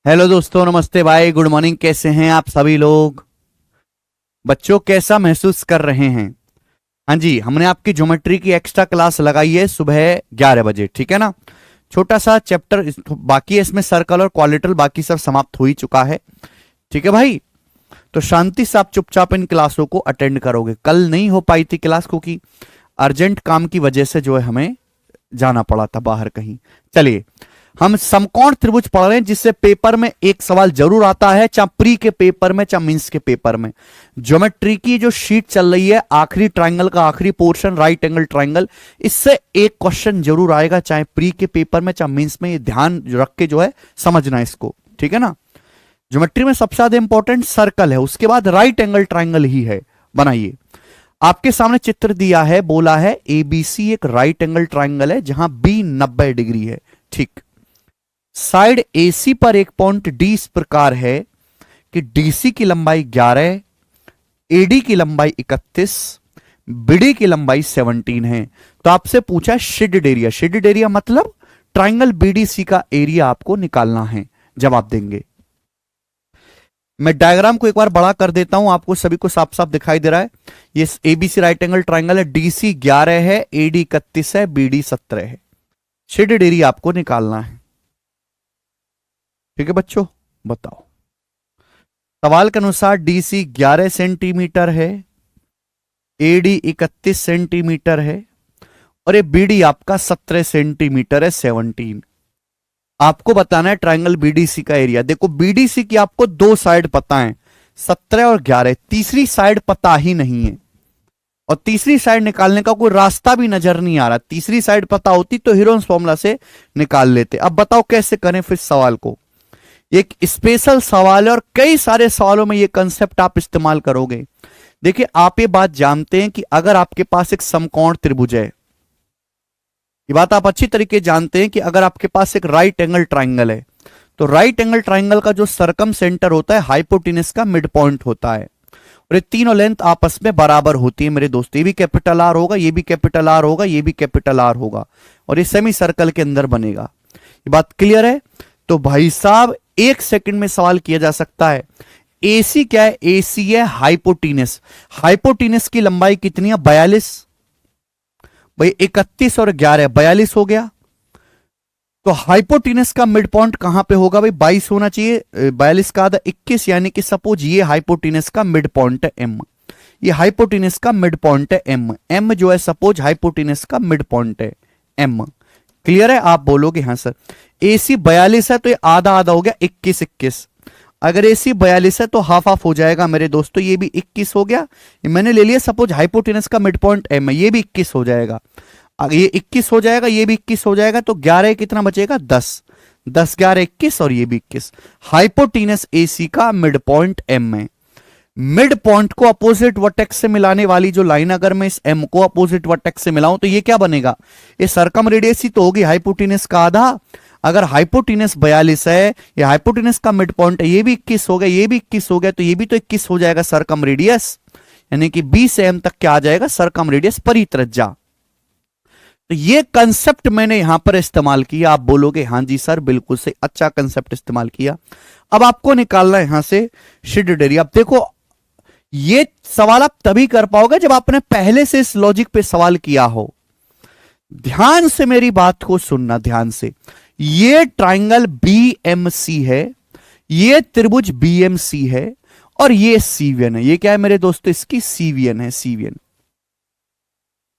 Hello दोस्तों, नमस्ते भाई, गुड मॉर्निंग। कैसे हैं आप सभी लोग? बच्चों, कैसा महसूस कर रहे हैं? हाँ जी, हमने आपकी ज्योमेट्री की एक्स्ट्रा क्लास लगाई है सुबह 11 बजे, ठीक है ना। छोटा सा चैप्टर बाकी है इसमें, सर्कल और क्वालिटल, बाकी सब समाप्त हो ही चुका है। ठीक है भाई, तो शांति से आप चुपचाप इन क्लासों को अटेंड करोगे। कल नहीं हो पाई थी क्लास क्योंकि अर्जेंट काम की वजह से जो है हमें जाना पड़ा था बाहर कहीं। चलिए, हम समकोण त्रिभुज पढ़ रहे हैं, जिससे पेपर में एक सवाल जरूर आता है, चाहे प्री के पेपर में चाहे मींस के पेपर में। ज्योमेट्री की जो शीट चल रही है, आखिरी ट्रायंगल का आखिरी पोर्शन, राइट एंगल ट्रायंगल, इससे एक क्वेश्चन जरूर आएगा, चाहे प्री के पेपर में चाहे मींस में। ये ध्यान रख के जो है समझना इसको, ठीक है ना। ज्योमेट्री में सबसे ज्यादा इंपॉर्टेंट सर्कल है, उसके बाद राइट एंगल ट्रायंगल ही है। बनाइए, आपके सामने चित्र दिया है, बोला है एबीसी एक राइट एंगल ट्रायंगल है जहां बी 90 डिग्री है। ठीक, साइड एसी पर एक पॉइंट डी इस प्रकार है कि डीसी की लंबाई 11, एडी की लंबाई 31, बीडी की लंबाई 17 है। तो आपसे पूछा शेडेड एरिया। शेडेड एरिया मतलब ट्राइंगल बीडीसी का एरिया आपको निकालना है। जवाब देंगे। मैं डायग्राम को एक बार बड़ा कर देता हूं, आपको सभी को साफ साफ दिखाई दे रहा है। ये एबीसी राइट एंगल ट्राइंगल है, डीसी 11 है, एडी 31 है, बीडी 17 है। शेडेड एरिया आपको निकालना है। ठीक है बच्चों, बताओ। सवाल के अनुसार डीसी 11 सेंटीमीटर है, एडी 31 सेंटीमीटर है और ये बीडी आपका 17 सेंटीमीटर है, 17। आपको बताना है ट्रायंगल बीडीसी का एरिया। देखो, बीडीसी की आपको दो साइड पता है, 17 और 11। तीसरी साइड पता ही नहीं है और तीसरी साइड निकालने का कोई रास्ता भी नजर नहीं आ रहा। तीसरी साइड पता होती तो हीरोन्स फॉर्मूला से निकाल लेते। अब बताओ कैसे करें फिर सवाल को। एक स्पेशल सवाल है और कई सारे सवालों में ये कंसेप्ट आप इस्तेमाल करोगे। देखिए, आप ये बात जानते हैं कि अगर आपके पास एक समकोण त्रिभुज है, ये बात आप अच्छी तरीके जानते हैं कि अगर आपके पास एक राइट एंगल ट्राइंगल है, तो राइट एंगल ट्राइंगल का जो सरकम सेंटर होता है हाइपोटेनस का मिड पॉइंट होता है और ये तीनों लेंथ आपस में बराबर होती है मेरे दोस्त। ये भी कैपिटल आर होगा, ये भी कैपिटल आर होगा, ये भी कैपिटल आर होगा और ये सेमी सर्कल के अंदर बनेगा। ये बात क्लियर है? तो भाई साहब, एक सेकंड में सवाल किया जा सकता है। एसी क्या है? एसी है हाइपोटीनस। हाइपोटीनस की लंबाई कितनी है? 42। भाई 31 और 11 42 हो गया। तो हाइपोटीनस का मिड पॉइंट कहां पे होगा? भाई 22 होना चाहिए, 42 का आधा 21, यानी कि सपोज ये हाइपोटीनस का मिड पॉइंट है एम। ये हाइपोटीनस का मिड पॉइंट है एम। एम जो है सपोज हाइपोटीनस का मिड पॉइंट है एम। क्लियर है? आप बोलोगे हाँ सर। एसी 42 है तो ये आधा आधा हो गया, 21 21। अगर एसी 42 है तो हाफ हाफ हो जाएगा मेरे दोस्तों। ये भी 21 हो गया, ये मैंने ले लिया सपोज हाइपोटेनस का मिड पॉइंट एम है, ये भी 21 हो जाएगा। अगर ये 21 हो जाएगा, ये भी 21 हो जाएगा, तो 11 कितना बचेगा? 10। 10 11 21 और ये भी 21। हाइपोटेनस एसी का मिड पॉइंट एम है। मिड पॉइंट को अपोजिट वर्टेक्स से मिलाने वाली जो लाइन, अगर मैं इस एम को अपोजिट वर्टेक्स से मिलाऊं तो ये क्या बनेगा? ये सरकम रेडियस ही तो होगी हाइपोटेनस का आधा। अगर हाइपोटेनस 42 है, ये हाइपोटेनस का मिड पॉइंट है, ये भी 21 हो गया, ये भी 21 हो गया, तो ये भी तो 21 हो जाएगा सरकम रेडियस, यानी कि बी से एम तक क्या आ जाएगा? सरकम रेडियस परित्रिज्या। तो ये कंसेप्ट मैंने यहां पर इस्तेमाल किया। आप बोलोगे हाँ जी सर, बिल्कुल से अच्छा कंसेप्ट इस्तेमाल किया। अब आपको निकालना है यहां से शेडेड एरिया। अब देखो, ये सवाल आप तभी कर पाओगे जब आपने पहले से इस लॉजिक पे सवाल किया हो। ध्यान से मेरी बात को सुनना, ध्यान से। ये ट्राइंगल बीएमसी है, ये त्रिभुज बीएमसी है और ये सीवीएन है। ये क्या है मेरे दोस्तों? इसकी सीवीएन है, सीवीएन।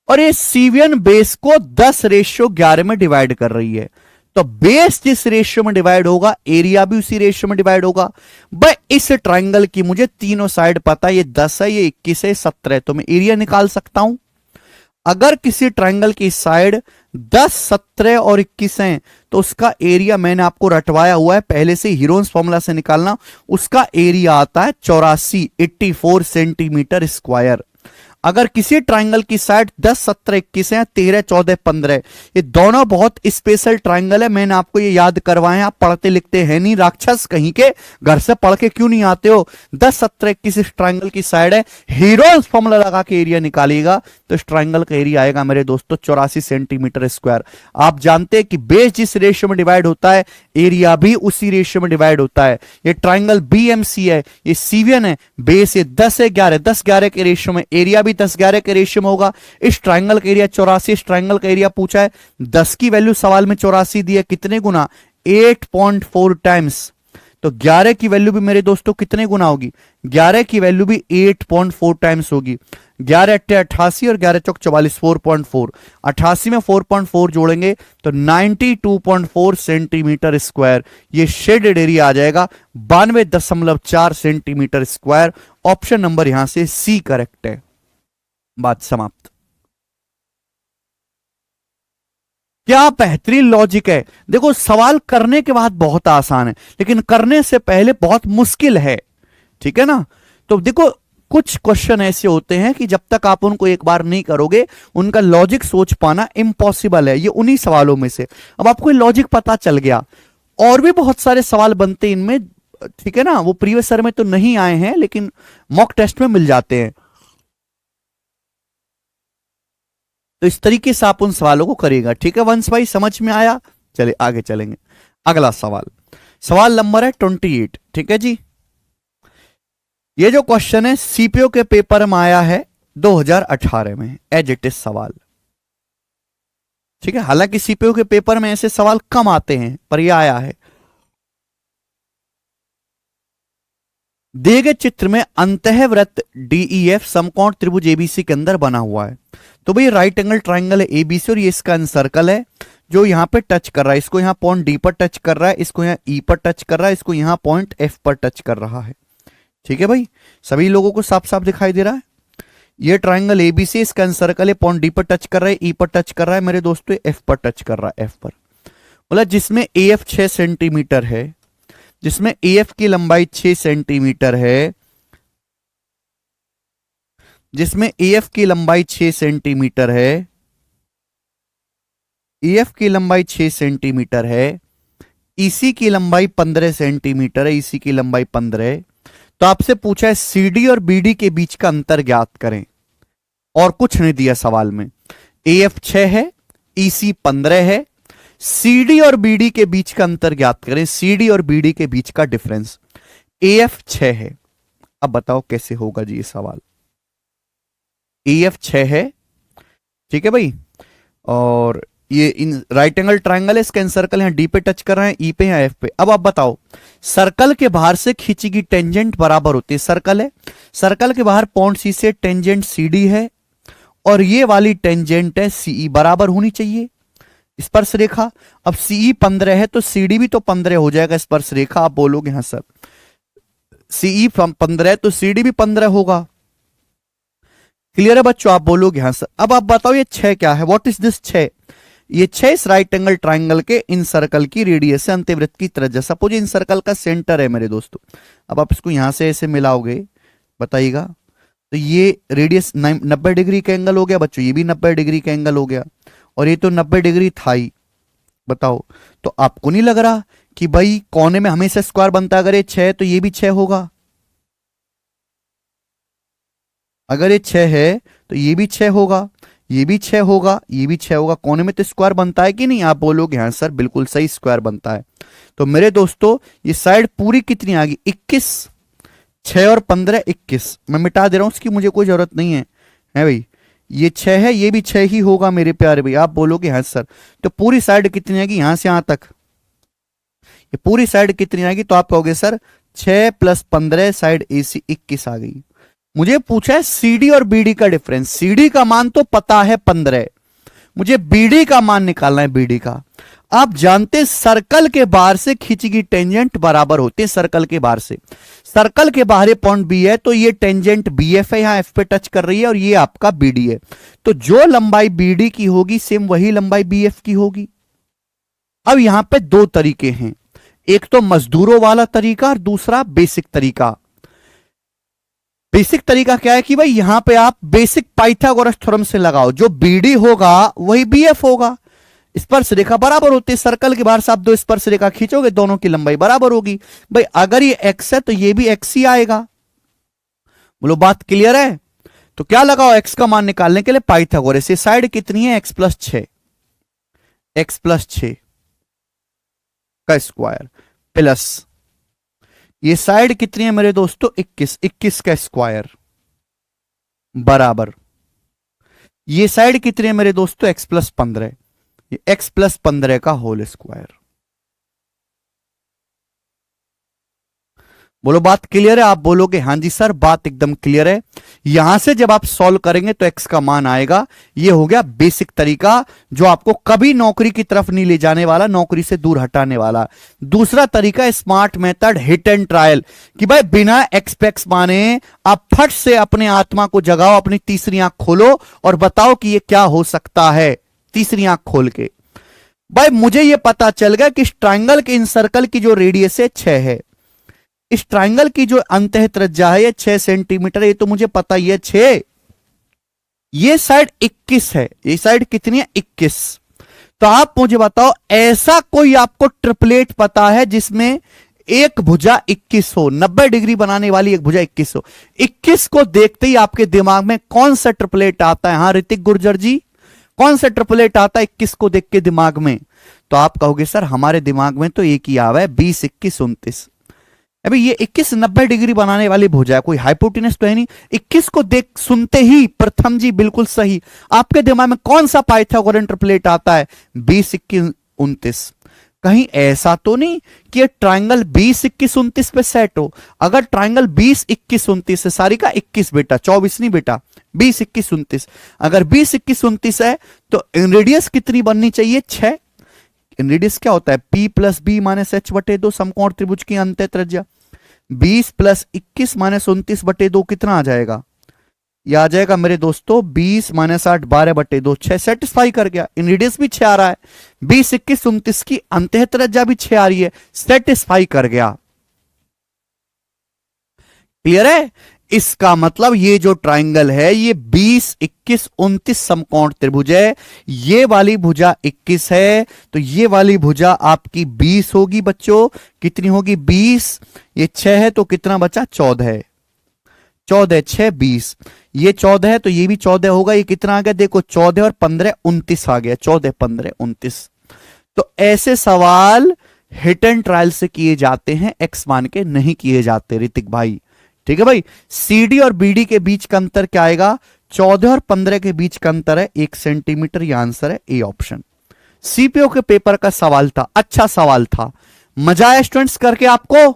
और ये सीवीएन बेस को 10:11 में डिवाइड कर रही है। तो बेस जिस रेशियो में डिवाइड होगा, एरिया भी उसी रेशियो में डिवाइड होगा। भाई इस ट्राइंगल की मुझे तीनों साइड पता है, ये 10 है, ये 21 है, 17 है, तो मैं एरिया निकाल सकता हूं। अगर किसी ट्राइंगल की साइड 10 17 और 21 है तो उसका एरिया मैंने आपको रटवाया हुआ है पहले से, हीरोन्स फॉर्मूला से निकालना। उसका एरिया आता है 84 सेंटीमीटर स्क्वायर। अगर किसी ट्राइंगल की साइड 10, 17, 21 है, 13, 14, 15, ये दोनों बहुत स्पेशल ट्राइंगल है। मैंने आपको ये याद करवाए हैं, आप पढ़ते लिखते हैं नहीं, राक्षस कहीं के, घर से पढ़ के क्यों नहीं आते हो। 10, 17, 21 इस ट्राइंगल की साइड है, हीरोज फॉर्मूला लगा के एरिया निकालिएगा तो इस ट्राइंगल का एरिया आएगा मेरे दोस्तों 84 सेंटीमीटर स्क्वायर। आप जानते हैं कि बेस जिस रेशियो में डिवाइड होता है, एरिया भी उसी रेशियो में डिवाइड होता है। ये ट्राइंगल बीएमसी है, ये सीवियन है, बेस ये 10 है 11, 10 11 के रेशियो में, एरिया भी 10 11 के रेशियो में होगा। इस ट्राइंगल का एरिया 84, इस ट्राइंगल का एरिया पूछा है, 10 की वैल्यू सवाल में 84 दी है, कितने गुना, 8.4 टाइम्स। तो 11 की वैल्यू भी मेरे दोस्तों कितने गुना होगी, 11 की वैल्यू भी 8.4 टाइम्स होगी। 11 अट्ठे 88 और 11 चौक 44, 4.4, 88 में 4.4 जोड़ेंगे तो 92.4 सेंटीमीटर स्क्वायर ये शेडेड एरिया आ जाएगा, 92.4 सेंटीमीटर स्क्वायर। ऑप्शन नंबर यहां से सी करेक्ट है। बात समाप्त। क्या बेहतरीन लॉजिक है। देखो सवाल करने के बाद बहुत आसान है, लेकिन करने से पहले बहुत मुश्किल है, ठीक है ना। तो देखो कुछ क्वेश्चन ऐसे होते हैं कि जब तक आप उनको एक बार नहीं करोगे उनका लॉजिक सोच पाना इम्पॉसिबल है। ये उन्हीं सवालों में से, अब आपको लॉजिक पता चल गया। और भी बहुत सारे सवाल बनते हैं इनमें, ठीक है ना, वो प्रीवियस ईयर में तो नहीं आए हैं लेकिन मॉक टेस्ट में मिल जाते हैं। तो इस तरीके से आप उन सवालों को करिएगा, ठीक है वंश भाई, समझ में आया। चलिए आगे चलेंगे। अगला सवाल, सवाल नंबर है 28, ठीक है जी। ये जो क्वेश्चन है सीपीओ के पेपर में आया है 2018 में, एज इट इज सवाल, ठीक है। हालांकि सीपीओ के पेपर में ऐसे सवाल कम आते हैं पर यह आया है। दिए गए चित्र में अंतःवृत्त डीईएफ समकोण त्रिभुज एबीसी के अंदर बना हुआ है। तो भाई राइट एंगल ट्राइंगल है एबीसी और ये इसका सर्कल है जो यहां पे टच कर रहा है, इसको यहां पॉइंट डी पर टच कर रहा है, इसको यहां ई पर टच कर रहा है, इसको यहां पॉइंट एफ पर टच कर रहा है, ठीक है भाई। सभी लोगों को साफ साफ दिखाई दे रहा है। ये ट्राइंगल एबीसी, इसका सर्कल है, पॉइंट डी पर टच कर रहा है, ई पर टच कर रहा है मेरे दोस्तों, एफ पर टच कर रहा है, एफ पर। बोला जिसमें एएफ 6 सेंटीमीटर है, जिसमें एएफ की लंबाई 6 सेंटीमीटर है, जिसमें एएफ की लंबाई 6 सेंटीमीटर है, एएफ की लंबाई 6 सेंटीमीटर है, ईसी की लंबाई 15 सेंटीमीटर है, ईसी की लंबाई 15। तो आपसे पूछा है सीडी और बीडी के बीच का अंतर ज्ञात करें, और कुछ नहीं दिया सवाल में। एएफ 6 है, ईसी 15 है, सीडी और बीडी के बीच का अंतर ज्ञात करें, सीडी और बीडी के बीच का डिफरेंस। एएफ 6 है, अब बताओ कैसे होगा जी ये सवाल। एएफ 6 है, ठीक है भाई, और ये इन राइट एंगल ट्राइंगल है, इसका सर्कल यहां डी पे टच कर रहे हैं, ई पे या एफ पे। अब आप बताओ सर्कल के बाहर से खींची गई टेंजेंट बराबर होती है, सर्कल है, सर्कल के बाहर पॉइंट सी से टेंजेंट सीडी है और ये वाली टेंजेंट है सीई, बराबर होनी चाहिए स्पर्श रेखा। अब सीई 15 है तो सीडी भी तो 15 हो जाएगा स्पर्श रेखा। आप बोलोगे हाँ सर, सीई 15 है तो सीडी भी 15 होगा। क्लियर है बच्चों, आप बोलोगे हाँ सर। अब आप बताओ ये 6 क्या है, व्हाट इज दिस 6? ये 6 इस राइट एंगल ट्राइंगल के इन सर्कल की रेडियस है, अंतःवृत्त की त्रिज्या। सपोज इन सर्कल का सेंटर है मेरे दोस्तों, अब आप इसको यहां से ऐसे मिलाओगे, बताइएगा, तो ये रेडियस 90 डिग्री का एंगल हो गया बच्चों, ये भी 90 डिग्री का एंगल हो गया, और ये तो 90 डिग्री था ही। बताओ, तो आपको नहीं लग रहा कि भाई कोने में हमेशा स्क्वायर बनता है? अगर ये 6 तो ये भी 6 होगा, अगर ये 6 है तो ये भी 6 होगा, ये भी 6 होगा, ये भी 6 होगा। कोने में तो स्क्वायर बनता है कि नहीं? आप बोलोगे हाँ सर बिल्कुल सही, स्क्वायर बनता है। तो मेरे दोस्तों ये साइड पूरी कितनी आ गई? 21, 6 और 15 21। मैं मिटा दे रहा हूं, उसकी मुझे कोई जरूरत नहीं है भाई। ये 6 है, ये भी 6 ही होगा मेरे प्यारे भाई। आप बोलोगे हाँ सर, तो पूरी साइड कितनी आएगी यहां से यहां तक? ये पूरी साइड कितनी आएगी? तो आप कहोगे सर 6 + 15 साइड एसी 21 आ गई। मुझे पूछा है सीडी और बीडी का डिफरेंस। सीडी का मान तो पता है 15, मुझे बीडी का मान निकालना है, बीडी का। आप जानते सर्कल के बाहर से खींची गई टेंजेंट बराबर होती है, सर्कल के बाहर से, सर्कल के बाहर पॉइंट बी है तो ये टेंजेंट बीएफ है, यहां एफ पे टच कर रही है, और ये आपका बीडी है। तो जो लंबाई बीडी की होगी सेम वही लंबाई बीएफ की होगी। अब यहां पे दो तरीके हैं, एक तो मजदूरों वाला तरीका और दूसरा बेसिक तरीका। बेसिक तरीका क्या है कि भाई यहां पे आप बेसिक पाइथागोरस थ्योरम से लगाओ, जो बीडी होगा वही बीएफ होगा। स्पर्श रेखा बराबर होती है, सर्कल के बाहर से आप दो स्पर्श रेखा खींचोगे, दोनों की लंबाई बराबर होगी। भाई अगर ये एक्स है तो ये भी एक्स ही आएगा। बोलो बात क्लियर है? तो क्या लगाओ एक्स का मान निकालने के लिए पाइथागोरस। ये साइड कितनी है? एक्स प्लस 6 का स्क्वायर प्लस ये साइड कितनी है मेरे दोस्तों? 21 का स्क्वायर बराबर ये साइड कितनी है मेरे दोस्तों? x प्लस 15, ये x प्लस 15 का होल स्क्वायर। बोलो बात क्लियर है? आप बोलोगे हाँ जी सर बात एकदम क्लियर है। यहां से जब आप सॉल्व करेंगे तो x का मान आएगा। ये हो गया बेसिक तरीका, जो आपको कभी नौकरी की तरफ नहीं ले जाने वाला, नौकरी से दूर हटाने वाला। दूसरा तरीका smart method, hit and trial, कि भाई बिना एक्सपेक्ट माने आप फट से अपने आत्मा को जगाओ, अपनी तीसरी आंख खोलो और बताओ कि ये क्या हो सकता है। तीसरी आंख खोल के भाई मुझे ये पता चल गया कि इस ट्राइंगल के इन सर्कल की जो रेडियस है 6 है, इस ट्राइंगल की जो अंतः त्रिज्या है ये 6 सेंटीमीटर है, ये तो मुझे पता ही है 6। ये साइड 21 है, ये साइड कितनी है? 21। तो आप मुझे बताओ ऐसा कोई आपको ट्रिपलेट पता है जिसमें एक भुजा 21 हो, 90 डिग्री बनाने वाली एक भुजा 21 हो? 21 को देखते ही आपके दिमाग में कौन सा ट्रिपलेट आता है? हाँ ऋतिक गुर्जर जी, कौन सा ट्रिपलेट आता है 21 को देख के दिमाग में? तो आप कहोगे सर हमारे दिमाग में तो एक ही आवा है, 20, 21, 29। अभी ये 21 90 डिग्री बनाने वाली भुजा है, कोई हाइपोटेनस तो है नहीं। 21 को देख सुनते ही प्रथम जी बिल्कुल सही, आपके दिमाग में कौन सा पाइथागोरन ट्रिपलेट आता है? 20, 21, 29। कहीं ऐसा तो नहीं कि ये ट्राइंगल 20, 21, 29 पे सेट हो? अगर ट्राइंगल 20, 21, 29 है, सारी का 21 बेटा, 24 नहीं बेटा, 20, 21, 29। अगर 20, 21, 29 है तो रेडियस कितनी बननी चाहिए? 6। रेडियस क्या होता है? P plus B minus H बटे 2, समकोण त्रिभुज की अंतः त्रिज्या। 20 प्लस 21 माइनस 29 बटे 2 कितना आ जाएगा? यह आ जाएगा मेरे दोस्तों 20 माइनस 8 12 बटे 2, 6 सेटिस्फाई कर गया। इन रेडियस भी 6 आ रहा है, 20, 21, 29 की अंतः त्रिज्या भी 6 आ रही है, सेटिस्फाई कर गया। क्लियर है? इसका मतलब ये जो ट्राइंगल है ये 20, 21, 29 समकोण त्रिभुज है। ये वाली भुजा 21 है तो ये वाली भुजा आपकी 20 होगी बच्चों। कितनी होगी? 20। ये 6 है तो कितना बचा? 14 है। 14, 6, 20। ये 14 है तो ये भी 14 होगा। ये कितना आ गया? देखो 14 और 15, 29 आ गया। 14, 15, 29। तो ऐसे सवाल हिट एंड ट्रायल से किए जाते हैं, एक्स मान के नहीं किए जाते ऋतिक भाई। ठीक है भाई। सीडी और बीडी के बीच का अंतर क्या आएगा? 14 और 15 के बीच का अंतर है 1 सेंटीमीटर। यह आंसर है ए ऑप्शन। सीपीओ के पेपर का सवाल था, अच्छा सवाल था। मजा आया स्टूडेंट्स करके आपको?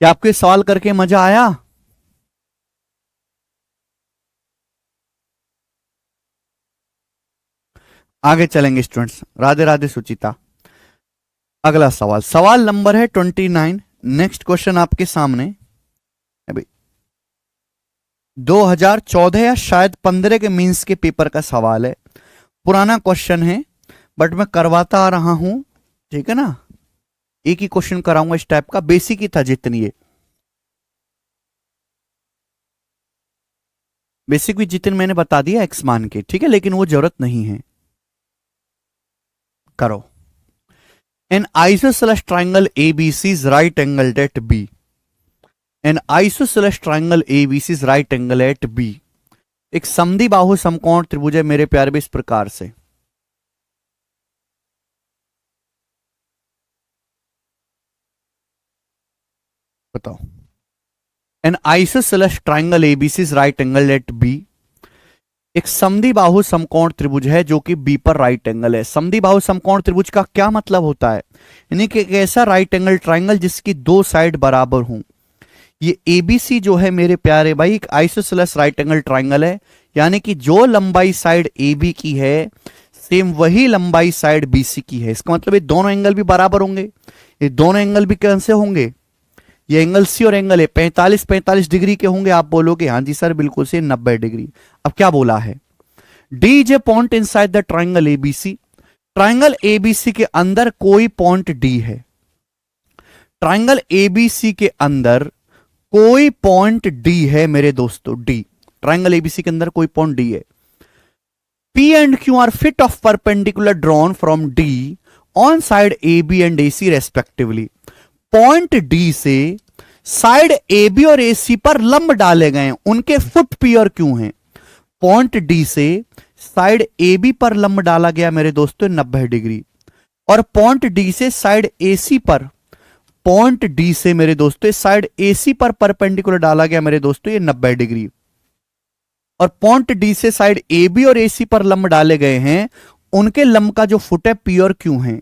क्या आपके सवाल करके मजा आया? आगे चलेंगे स्टूडेंट्स। राधे राधे सुचिता। अगला सवाल, सवाल नंबर है 29। नेक्स्ट क्वेश्चन आपके सामने अभी 2014 या शायद 15 के मींस के पेपर का सवाल है। पुराना क्वेश्चन है बट मैं करवाता आ रहा हूं, ठीक है ना। एक ही क्वेश्चन कराऊंगा इस टाइप का, बेसिक ही था जितनी है। बेसिक भी जितने मैंने बता दिया एक्स मान के, ठीक है, लेकिन वो जरूरत नहीं है। करो। An isosceles triangle ABC is right angled at B. An isosceles triangle ABC is right angled at B. एक समद्वि बाहु समकोण त्रिभुज है मेरे प्यारे, भी इस प्रकार से। बताओ। An isosceles triangle ABC is right angled at B. एक समद्वि बाहु समकोण त्रिभुज है जो कि बी पर राइट एंगल है। समद्वि बाहु समकोण त्रिभुज का क्या मतलब होता है? यानी कि एक ऐसा राइट एंगल ट्राइंगल जिसकी दो साइड बराबर हों। ये एबीसी जो है मेरे प्यारे भाई एक आइसोसेलेस राइट एंगल ट्राइंगल है, यानी कि जो लंबाई साइड एबी की है सेम वही लंबाई साइड बीसी की है। इसका मतलब ये दोनों एंगल भी बराबर होंगे। ये दोनों एंगल भी कैसे होंगे? ये एंगल सी और एंगल ए 45 डिग्री के होंगे। आप बोलोगे हाँ जी सर बिल्कुल से 90 डिग्री। अब क्या बोला है? D is a point inside the triangle ABC triangle ABC के अंदर कोई पॉइंट डी है, ट्राइंगल एबीसी के अंदर कोई पॉइंट डी है मेरे दोस्तों, डी, ट्राइंगल एबीसी के अंदर कोई पॉइंट डी है। P and Q are fit of perpendicular drawn from D on side AB and AC respectively. Point D से साइड AB और AC पर लंब डाले गए, उनके फुट P और Q हैं। पॉइंट D से साइड AB पर लंब डाला गया मेरे दोस्तों 90 डिग्री, और पॉइंट D से साइड AC पर, पॉइंट D से मेरे दोस्तों साइड AC पर परपेंडिकुलर डाला गया मेरे दोस्तों ये 90 डिग्री, और पॉइंट डी से साइड ए बी और एसी पर लंब डाले गए हैं, उनके लंब का जो फुट है पी और क्यू है।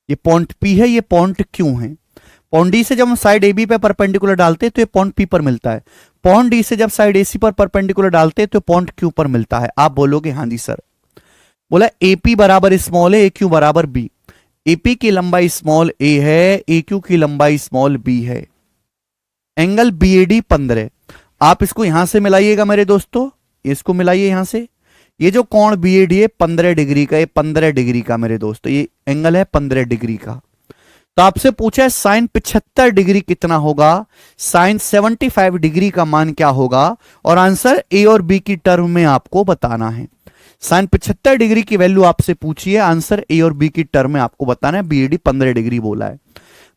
ये पॉइंट पी है, ये पॉइंट क्यू है। पॉइंट डी से जब हम साइड ए बी पे परपेंडिकुलर डालते हैं तो ये पॉइंट पी पर मिलता है, पॉइंट डी से जब साइड एसी पर परपेंडिकुलर डालते हैं तो पॉइंट क्यू पर मिलता है। आप बोलोगे हाँ जी सर। बोला एपी बराबर स्मॉल है, ए क्यू बराबर बी। एपी की लंबाई स्मॉल ए है, ए क्यू की लंबाई स्मॉल बी है। Angle B A D 15। आप इसको यहां से मिलाइएगा मेरे दोस्तों, इसको मिलाइए यहां से। ये जो कोण बी ए डी है 15 डिग्री का, ये 15 डिग्री का मेरे दोस्तों, ये एंगल है 15 डिग्री का। तो आपसे पूछा है साइन 75 डिग्री कितना होगा, साइन 75 डिग्री का मान क्या होगा, और आंसर ए और बी की टर्म में आपको बताना है। साइन 75 डिग्री की वैल्यू आपसे पूछिए, आंसर ए और बी की टर्म में आपको बताना है। बी ए डी 15 डिग्री बोला है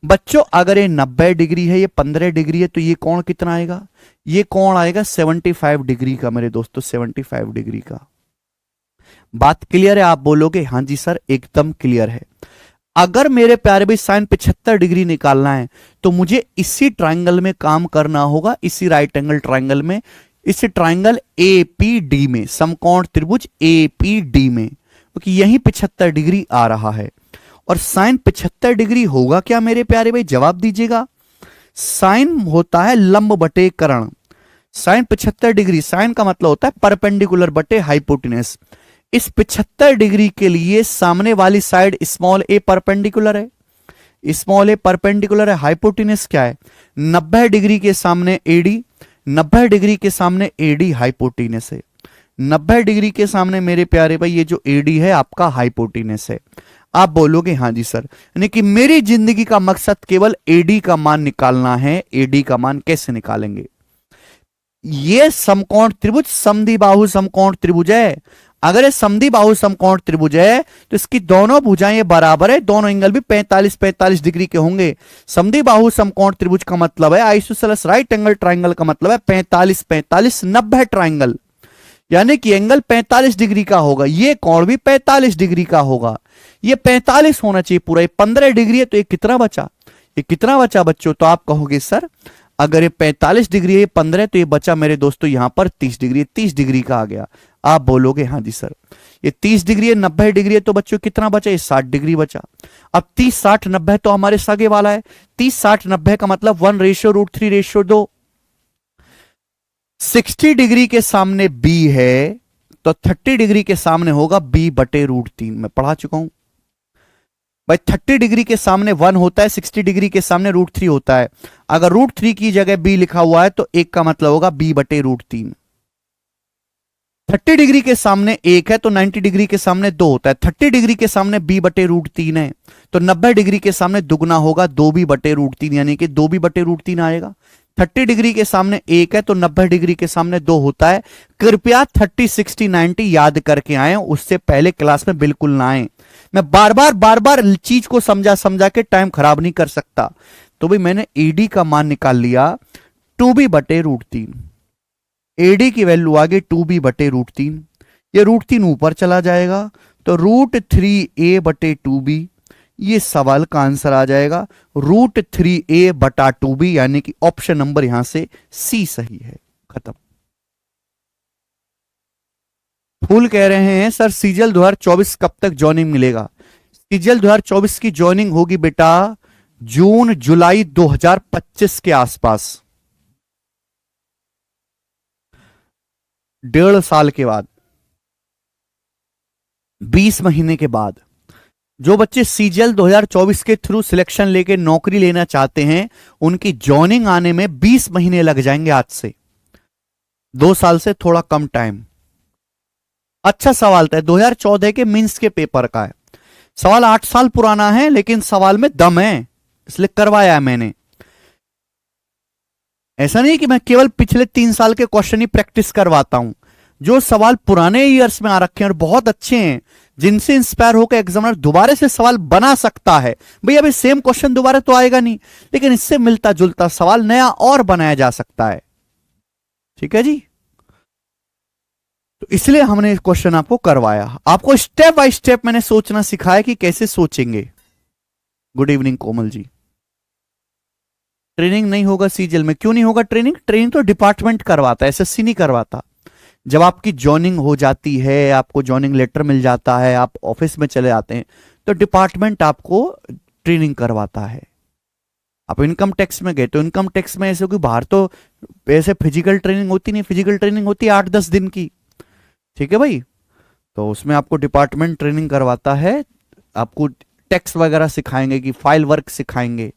बच्चों। अगर ये 90 डिग्री है, ये 15 डिग्री है, तो ये कोण कितना आएगा, ये कोण आएगा 75 डिग्री का मेरे दोस्तों, 75 डिग्री का। बात क्लियर है? आप बोलोगे हाँ जी सर एकदम क्लियर है। अगर मेरे प्यारे भाई साइन 75 डिग्री निकालना है तो मुझे इसी ट्राइंगल में काम करना होगा, इसी राइट एंगल ट्राइंगल में, इसी ट्राइंगल एपीडी में, समकोण त्रिभुज एपीडी में, क्योंकि यही 75 डिग्री आ रहा है। और साइन 75 डिग्री होगा क्या मेरे प्यारे भाई, जवाब दीजिएगा। साइन होता है लंब बटे कर्ण। साइन 75 डिग्री, साइन का मतलब होता है परपेंडिकुलर बटे हाइपोटेनस। इस 75 डिग्री के लिए सामने वाली साइड स्मॉल ए परपेंडिकुलर है, स्मॉल ए परपेंडिकुलर है। हाइपोटेनस क्या है, 90 डिग्री के सामने एडी, 90 डिग्री के सामने एडी हाइपोटेनस है। 90 डिग्री के सामने मेरे प्यारे भाई ये जो एडी है आपका हाइपोटेनस है। आप बोलोगे हाँ जी सर, यानी कि मेरी जिंदगी का मकसद केवल एडी का मान निकालना है। एडी का मान कैसे निकालेंगे, ये समकोण त्रिभुज समद्विबाहु समकोण त्रिभुज है। अगर ये समद्विबाहु समकोण त्रिभुज है तो इसकी दोनों भुजाएं बराबर है, दोनों एंगल भी 45-45 डिग्री के होंगे। समद्विबाहु समकोण त्रिभुज का मतलब है, आइसोसेलेस राइट एंगल ट्राइंगल का मतलब है 45-45-90 ट्राइंगल, यानी कि एंगल 45 डिग्री का होगा। ये कोण भी 45 डिग्री का होगा, ये 45 होना चाहिए पूरा। ये 15 डिग्री है तो ये कितना बचा, ये कितना बचा बच्चों, तो आप कहोगे सर अगर ये 45 डिग्री है 15 तो ये बचा मेरे दोस्तों यहां पर 30 डिग्री, 30 डिग्री का आ गया। आप बोलोगे हाँ जी सर, ये 30 डिग्री है, 90 डिग्री है, तो बच्चों कितना बचा, ये 60 डिग्री बचा। अब 30 60 90 तो हमारे सगे वाला है, 30 60 90 का मतलब 1:√3:2। 60 डिग्री के सामने b है तो 30 डिग्री के सामने होगा b/√3। मैं पढ़ा चुका हूं भाई, 30 डिग्री के सामने 1 होता है, 60 डिग्री के सामने √3 होता है। अगर √3 की जगह b लिखा हुआ है तो 1 का मतलब होगा b/√3। 30 डिग्री के सामने 1 है तो 90 डिग्री के सामने 2 होता है। 30 डिग्री के सामने b/√3 है तो 90 डिग्री के सामने दुगना होगा 2b/√3, यानी कि 2b/√3 आएगा। 30 डिग्री के सामने 1 है तो 90 डिग्री के सामने 2 होता है। कृपया 30 60 90 याद करके आए, उससे पहले क्लास में बिल्कुल ना आए। मैं बार बार चीज को समझा के टाइम खराब नहीं कर सकता। तो भाई मैंने एडी का मान निकाल लिया 2b/√3। एडी की वैल्यू आ गई 2b/√3। ये √3 ऊपर चला जाएगा तो √3a/2b, ये सवाल का आंसर आ जाएगा √3a/2b, यानी कि ऑप्शन नंबर यहां से सी सही है। खत्म। फूल कह रहे हैं सर सीजल 2024 कब तक ज्वाइनिंग मिलेगा। सीजल 2024 की ज्वाइनिंग होगी बेटा जून जुलाई 2025 के आसपास, 1.5 साल के बाद, 20 महीने के बाद। जो बच्चे सीजीएल 2024 के थ्रू सिलेक्शन लेके नौकरी लेना चाहते हैं उनकी ज्वाइनिंग आने में 20 महीने लग जाएंगे, आज से 2 साल से थोड़ा कम टाइम। अच्छा सवाल था, 2014 के मींस के पेपर का है। सवाल 8 साल पुराना है लेकिन सवाल में दम है, इसलिए करवाया है मैंने। ऐसा नहीं कि मैं केवल पिछले 3 साल के क्वेश्चन ही प्रैक्टिस करवाता हूं। जो सवाल पुराने ईयर्स में आ रखे हैं और बहुत अच्छे हैं, जिनसे इंस्पायर होकर एग्जामिनर दोबारा से सवाल बना सकता है। भाई अभी सेम क्वेश्चन दोबारा तो आएगा नहीं, लेकिन इससे मिलता जुलता सवाल नया और बनाया जा सकता है। ठीक है जी, तो इसलिए हमने इस क्वेश्चन आपको करवाया। आपको स्टेप बाय स्टेप मैंने सोचना सिखाया कि कैसे सोचेंगे। Good evening Komal ji. Training नहीं होगा सीजीएल में? क्यों नहीं होगा ट्रेनिंग? ट्रेनिंग तो डिपार्टमेंट करवाता है, एसएससी नहीं करवाता। जब आपकी जॉइनिंग हो जाती है, आपको जॉइनिंग लेटर मिल जाता है, आप ऑफिस में चले जाते हैं, तो डिपार्टमेंट आपको ट्रेनिंग करवाता है। आप इनकम टैक्स में गए तो इनकम टैक्स में ऐसे कोई बाहर तो ऐसे फिजिकल ट्रेनिंग होती नहीं, फिजिकल ट्रेनिंग होती है 8-10 दिन की। ठीक है भाई, तो उसमें आपको डिपार्टमेंट ट्रेनिंग करवाता है, आपको टैक्स वगैरह सिखाएंगे कि फाइल वर्क सिखाएंगे।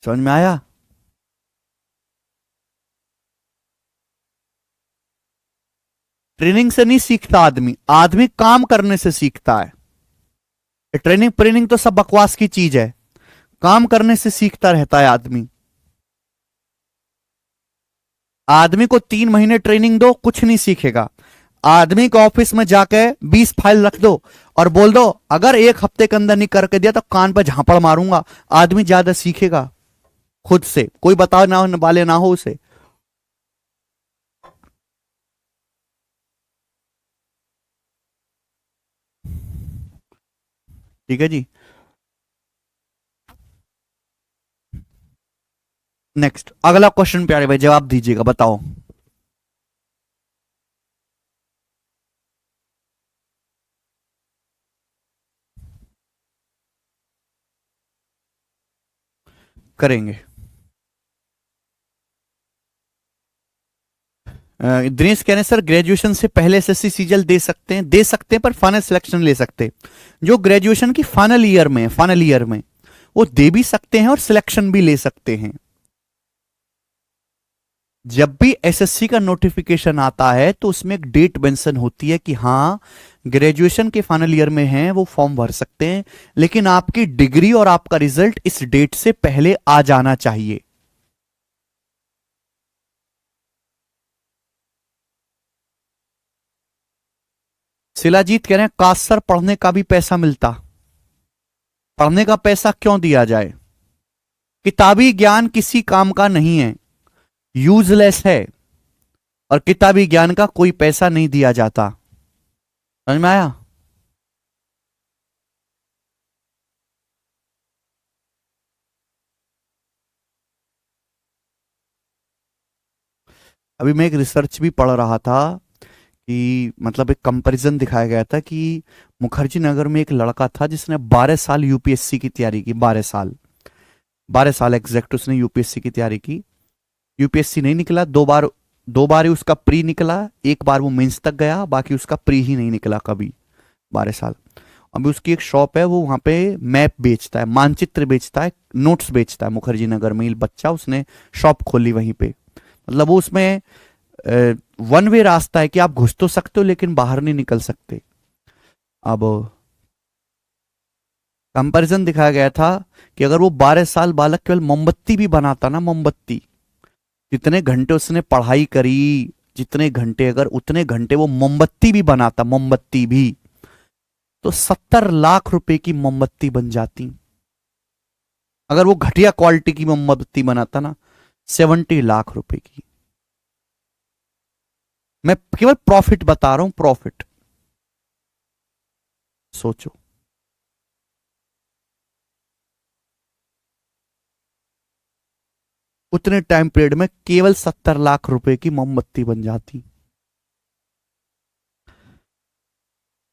समझ में आया? ट्रेनिंग से नहीं सीखता आदमी, आदमी काम करने से सीखता है। ट्रेनिंग ट्रेनिंग तो सब बकवास की चीज है, काम करने से सीखता रहता है आदमी। आदमी को 3 महीने ट्रेनिंग दो, कुछ नहीं सीखेगा। आदमी को ऑफिस में जाके 20 फाइल रख दो और बोल दो अगर 1 हफ्ते के अंदर नहीं करके दिया तो कान पर झापड़ मारूंगा, आदमी ज्यादा सीखेगा खुद से, कोई बताओ ना वाले ना हो उसे। ठीक है जी, नेक्स्ट अगला क्वेश्चन प्यारे भाई जवाब दीजिएगा, बताओ। करेंगे। दिनेश कह रहे हैं सर ग्रेजुएशन से पहले एसएससी सीजीएल दे सकते हैं? दे सकते हैं, पर फाइनल सिलेक्शन ले सकते हैं। जो ग्रेजुएशन की फाइनल ईयर में वो दे भी सकते हैं और सिलेक्शन भी ले सकते हैं। जब भी एसएससी का नोटिफिकेशन आता है तो उसमें एक डेट मेंशन होती है कि हां ग्रेजुएशन के फाइनल ईयर में हैं वो फॉर्म भर सकते हैं, लेकिन आपकी डिग्री और आपका रिजल्ट इस डेट से पहले आ जाना चाहिए। शिलाजीत कह रहे हैं काश सर पढ़ने का भी पैसा मिलता। पढ़ने का पैसा क्यों दिया जाए? किताबी ज्ञान किसी काम का नहीं है, यूजलेस है, और किताबी ज्ञान का कोई पैसा नहीं दिया जाता। समझ में आया? अभी मैं एक रिसर्च भी पढ़ रहा था कि मतलब एक कंपैरिजन दिखाया गया था कि मुखर्जी नगर में एक लड़का था जिसने 12 साल यूपीएससी की तैयारी की। 12 साल एग्जैक्ट उसने यूपीएससी की तैयारी की। यूपीएससी नहीं निकला, दो बार ही उसका प्री निकला, एक बार वो मेंस तक गया, बाकी उसका प्री ही नहीं निकला कभी। 12 साल। अभी उसकी एक शॉप है, वो वहां पे मैप बेचता है, मानचित्र बेचता है, नोट्स बेचता है मुखर्जी नगर में। बच्चा उसने शॉप खोली वहीं पे। मतलब वो उसमें वन वे रास्ता है कि आप घुस तो सकते हो लेकिन बाहर नहीं निकल सकते। अब कंपैरिजन दिखाया गया था कि अगर वो 12 साल बालक केवल मोमबत्ती भी बनाता ना, मोमबत्ती, जितने घंटे उसने पढ़ाई करी, जितने घंटे, अगर उतने घंटे वो मोमबत्ती भी बनाता, मोमबत्ती भी, तो 70 लाख रुपए की मोमबत्ती बन जाती। अगर वो घटिया क्वालिटी की मोमबत्ती बनाता ना, 70 लाख रुपए की। मैं केवल प्रॉफिट बता रहा हूं, प्रॉफिट। सोचो, उतने टाइम पीरियड में केवल 70 लाख रुपए की मोमबत्ती बन जाती।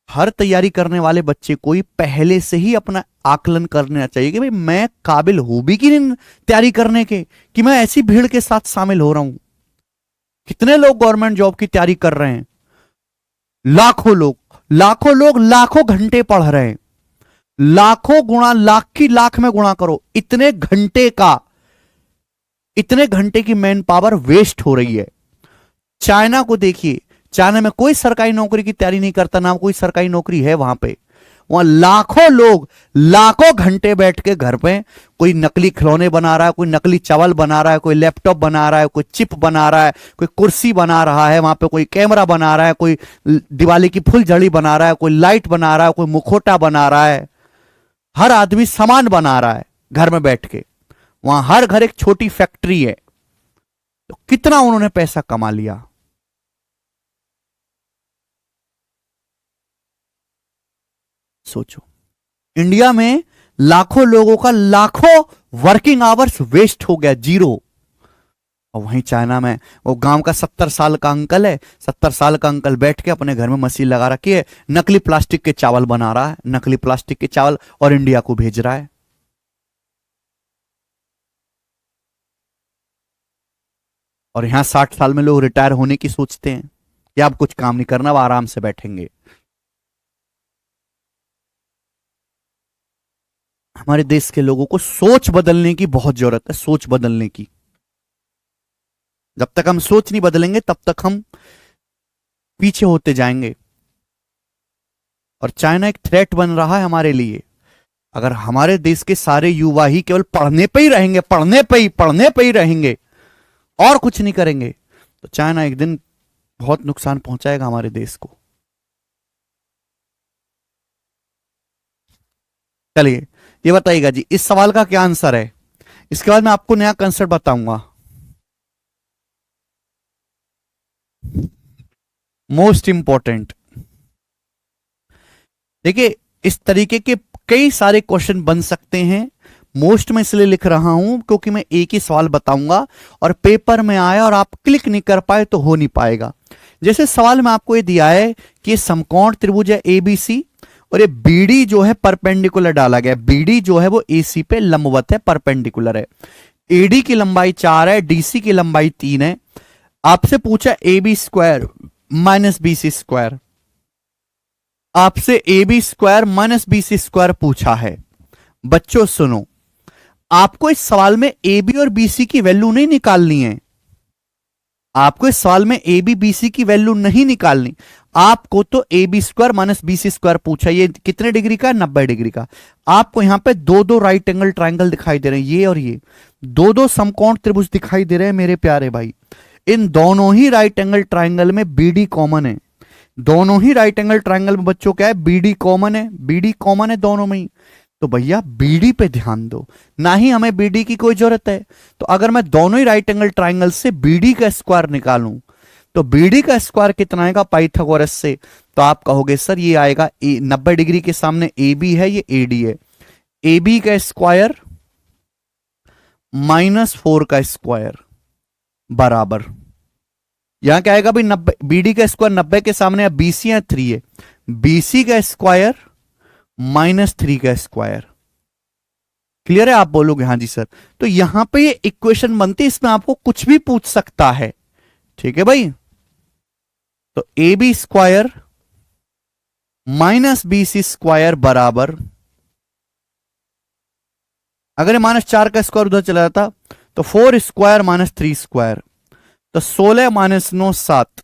हर तैयारी करने वाले बच्चे को ही पहले से ही अपना आकलन करना चाहिए कि भाई मैं काबिल हूं भी कि नहीं तैयारी करने के, कि मैं ऐसी भीड़ के साथ शामिल हो रहा हूं। कितने लोग गवर्नमेंट जॉब की तैयारी कर रहे हैं? लाखों लोग, लाखों घंटे पढ़ रहे हैं। लाखों गुणा, लाख की लाख में गुणा करो, इतने घंटे की मैन पावर वेस्ट हो रही है। चाइना को देखिए, चाइना में कोई सरकारी नौकरी की तैयारी नहीं करता, ना कोई सरकारी नौकरी है वहां पे। वहां लाखों लोग लाखों घंटे बैठ के घर पे कोई नकली खिलौने बना रहा है, कोई नकली चावल बना रहा है, कोई लैपटॉप बना रहा है, कोई चिप बना रहा है, कोई कुर्सी बना रहा है, वहां पे कोई कैमरा बना रहा है, कोई दिवाली की फुलझड़ी बना रहा है, कोई लाइट बना रहा है, कोई मुखौटा बना रहा है। हर आदमी सामान बना रहा है घर में बैठ के। वहां हर घर एक छोटी फैक्ट्री है। तो कितना उन्होंने पैसा कमा लिया। सोचो, इंडिया में लाखों लोगों का लाखों वर्किंग आवर्स वेस्ट हो गया, जीरो। और वहीं चाइना में वो गांव का 70 साल का अंकल है, 70 साल का अंकल बैठ के अपने घर में मशीन लगा रखी है, नकली प्लास्टिक के चावल बना रहा है, नकली प्लास्टिक के चावल, और इंडिया को भेज रहा है। और यहां 60 साल में लोग रिटायर होने की सोचते हैं कि अब कुछ काम नहीं करना, अब आराम से बैठेंगे। हमारे देश के लोगों को सोच बदलने की बहुत जरूरत है, सोच बदलने की। जब तक हम सोच नहीं बदलेंगे तब तक हम पीछे होते जाएंगे। और चाइना एक थ्रेट बन रहा है हमारे लिए। अगर हमारे देश के सारे युवा ही केवल पढ़ने पे ही रहेंगे, पढ़ने पे ही रहेंगे और कुछ नहीं करेंगे, तो चाइना एक दिन बहुत नुकसान पहुंचाएगा हमारे देश को। चलिए ये बताइएगा जी, इस सवाल का क्या आंसर है। इसके बाद मैं आपको नया कंसेप्ट बताऊंगा, मोस्ट इंपॉर्टेंट। देखिए, इस तरीके के कई सारे क्वेश्चन बन सकते हैं। मोस्ट में इसलिए लिख रहा हूं क्योंकि मैं एक ही सवाल बताऊंगा और पेपर में आया और आप क्लिक नहीं कर पाए तो हो नहीं पाएगा। जैसे सवाल में आपको ये दिया है कि ये समकोण त्रिभुज है एबीसी, और ये बीडी जो है परपेंडिकुलर डाला गया। बीडी जो है वो एसी पे लंबवत है, परपेंडिकुलर है। एडी की लंबाई 4 है, डीसी की लंबाई 3 है। आपसे पूछा A B square minus B C square, आपसे A B square minus B C square पूछा है। बच्चों सुनो, आपको इस सवाल में ए बी और बी सी की वैल्यू नहीं निकालनी है। आपको इस सवाल में ए बी बी सी की वैल्यू नहीं निकालनी। आपको तो A B square minus B C square पूछा, ये कितने डिग्री का है, 90 डिग्री का। आपको यहां पे दो दो राइट एंगल ट्राइंगल दिखाई दे रहे हैं, ये और ये दो दो समकोण त्रिभुज दिखाई दे रहे हैं मेरे प्यारे भाई। इन दोनों ही राइट एंगल ट्राइंगल में बीडी कॉमन है। दोनों ही राइट एंगल ट्राइंगल में बच्चों क्या है, बीडी कॉमन है। बीडी कॉमन है दोनों में ही। तो भैया बीडी पे ध्यान दो, ना ही हमें बीडी की कोई जरूरत है। तो अगर मैं दोनों ही राइट एंगल ट्राइंगल से बीडी का स्क्वायर निकालूं तो बीडी का स्क्वायर कितना आएगा पाइथागोरस से। तो आप कहोगे सर ये आएगा 90 डिग्री के सामने ए बी है, ये ए डी है। ए बी का स्क्वायर -4 का स्क्वायर बराबर, यहां क्या आएगा भाई 90, बीडी का स्क्वायर 90 के सामने बीसी है 3 है, बीसी का स्क्वायर -3 का स्क्वायर। क्लियर है? आप बोलोगे हाँ जी सर। तो यहां पे ये इक्वेशन बनती है, इसमें आपको कुछ भी पूछ सकता है। ठीक है भाई। तो A B square minus B C square बराबर, अगर -4 का स्क्वायर उधर चला जाता तो 4 स्क्वायर -3 स्क्वायर, तो 16 -9 7।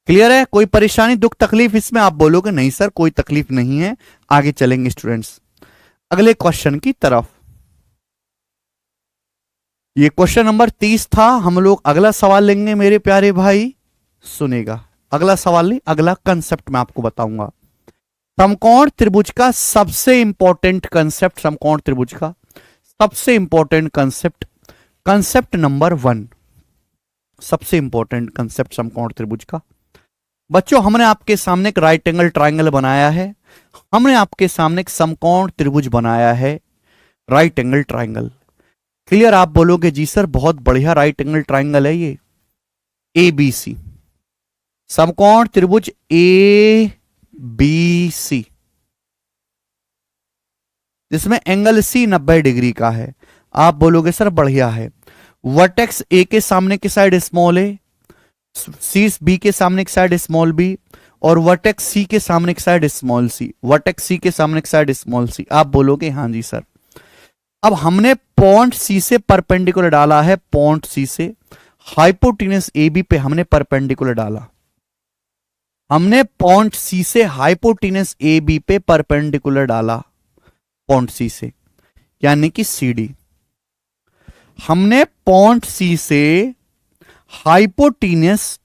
क्लियर है? कोई परेशानी दुख तकलीफ इसमें? आप बोलोगे नहीं सर कोई तकलीफ नहीं है। आगे चलेंगे स्टूडेंट्स अगले क्वेश्चन की तरफ। ये क्वेश्चन नंबर 30 था। हम लोग अगला सवाल लेंगे मेरे प्यारे भाई, सुनेगा। अगला सवाल नहीं, अगला कंसेप्ट मैं आपको बताऊंगा। समकोण त्रिभुज का सबसे इंपॉर्टेंट कंसेप्ट, समकोण त्रिभुज का सबसे इंपॉर्टेंट कंसेप्ट, कंसेप्ट नंबर 1, सबसे इंपॉर्टेंट कंसेप्ट समकोण त्रिभुज का। बच्चों हमने आपके सामने एक राइट एंगल ट्राइंगल बनाया है, हमने आपके सामने एक समकोण त्रिभुज बनाया है, राइट एंगल ट्राइंगल। क्लियर? आप बोलोगे जी सर बहुत बढ़िया राइट एंगल ट्राइंगल है ये, ए बी सी समकोण त्रिभुज ए बी सी, जिसमें एंगल सी 90 डिग्री का है। आप बोलोगे सर बढ़िया है। वर्टेक्स ए के सामने की साइड स्मॉल ए, सी बी के सामने की साइड स्मॉल बी, और वर्टेक्स सी के सामने की साइड स्मॉल सी, वर्टेक्स सी के सामने की साइड स्मॉल सी। आप बोलोगे हाँ जी सर। अब हमने पॉइंट सी से परपेंडिकुलर डाला है, पॉइंट सी से हाइपोटेन्यूस ए बी पे हमने परपेंडिकुलर डाला। हमने पॉइंट सी से हाइपोटेनस ए बी पे परपेंडिकुलर डाला, पॉइंट सी से यानी कि सी डी। हमने पॉइंट सी से हाइपोटेनस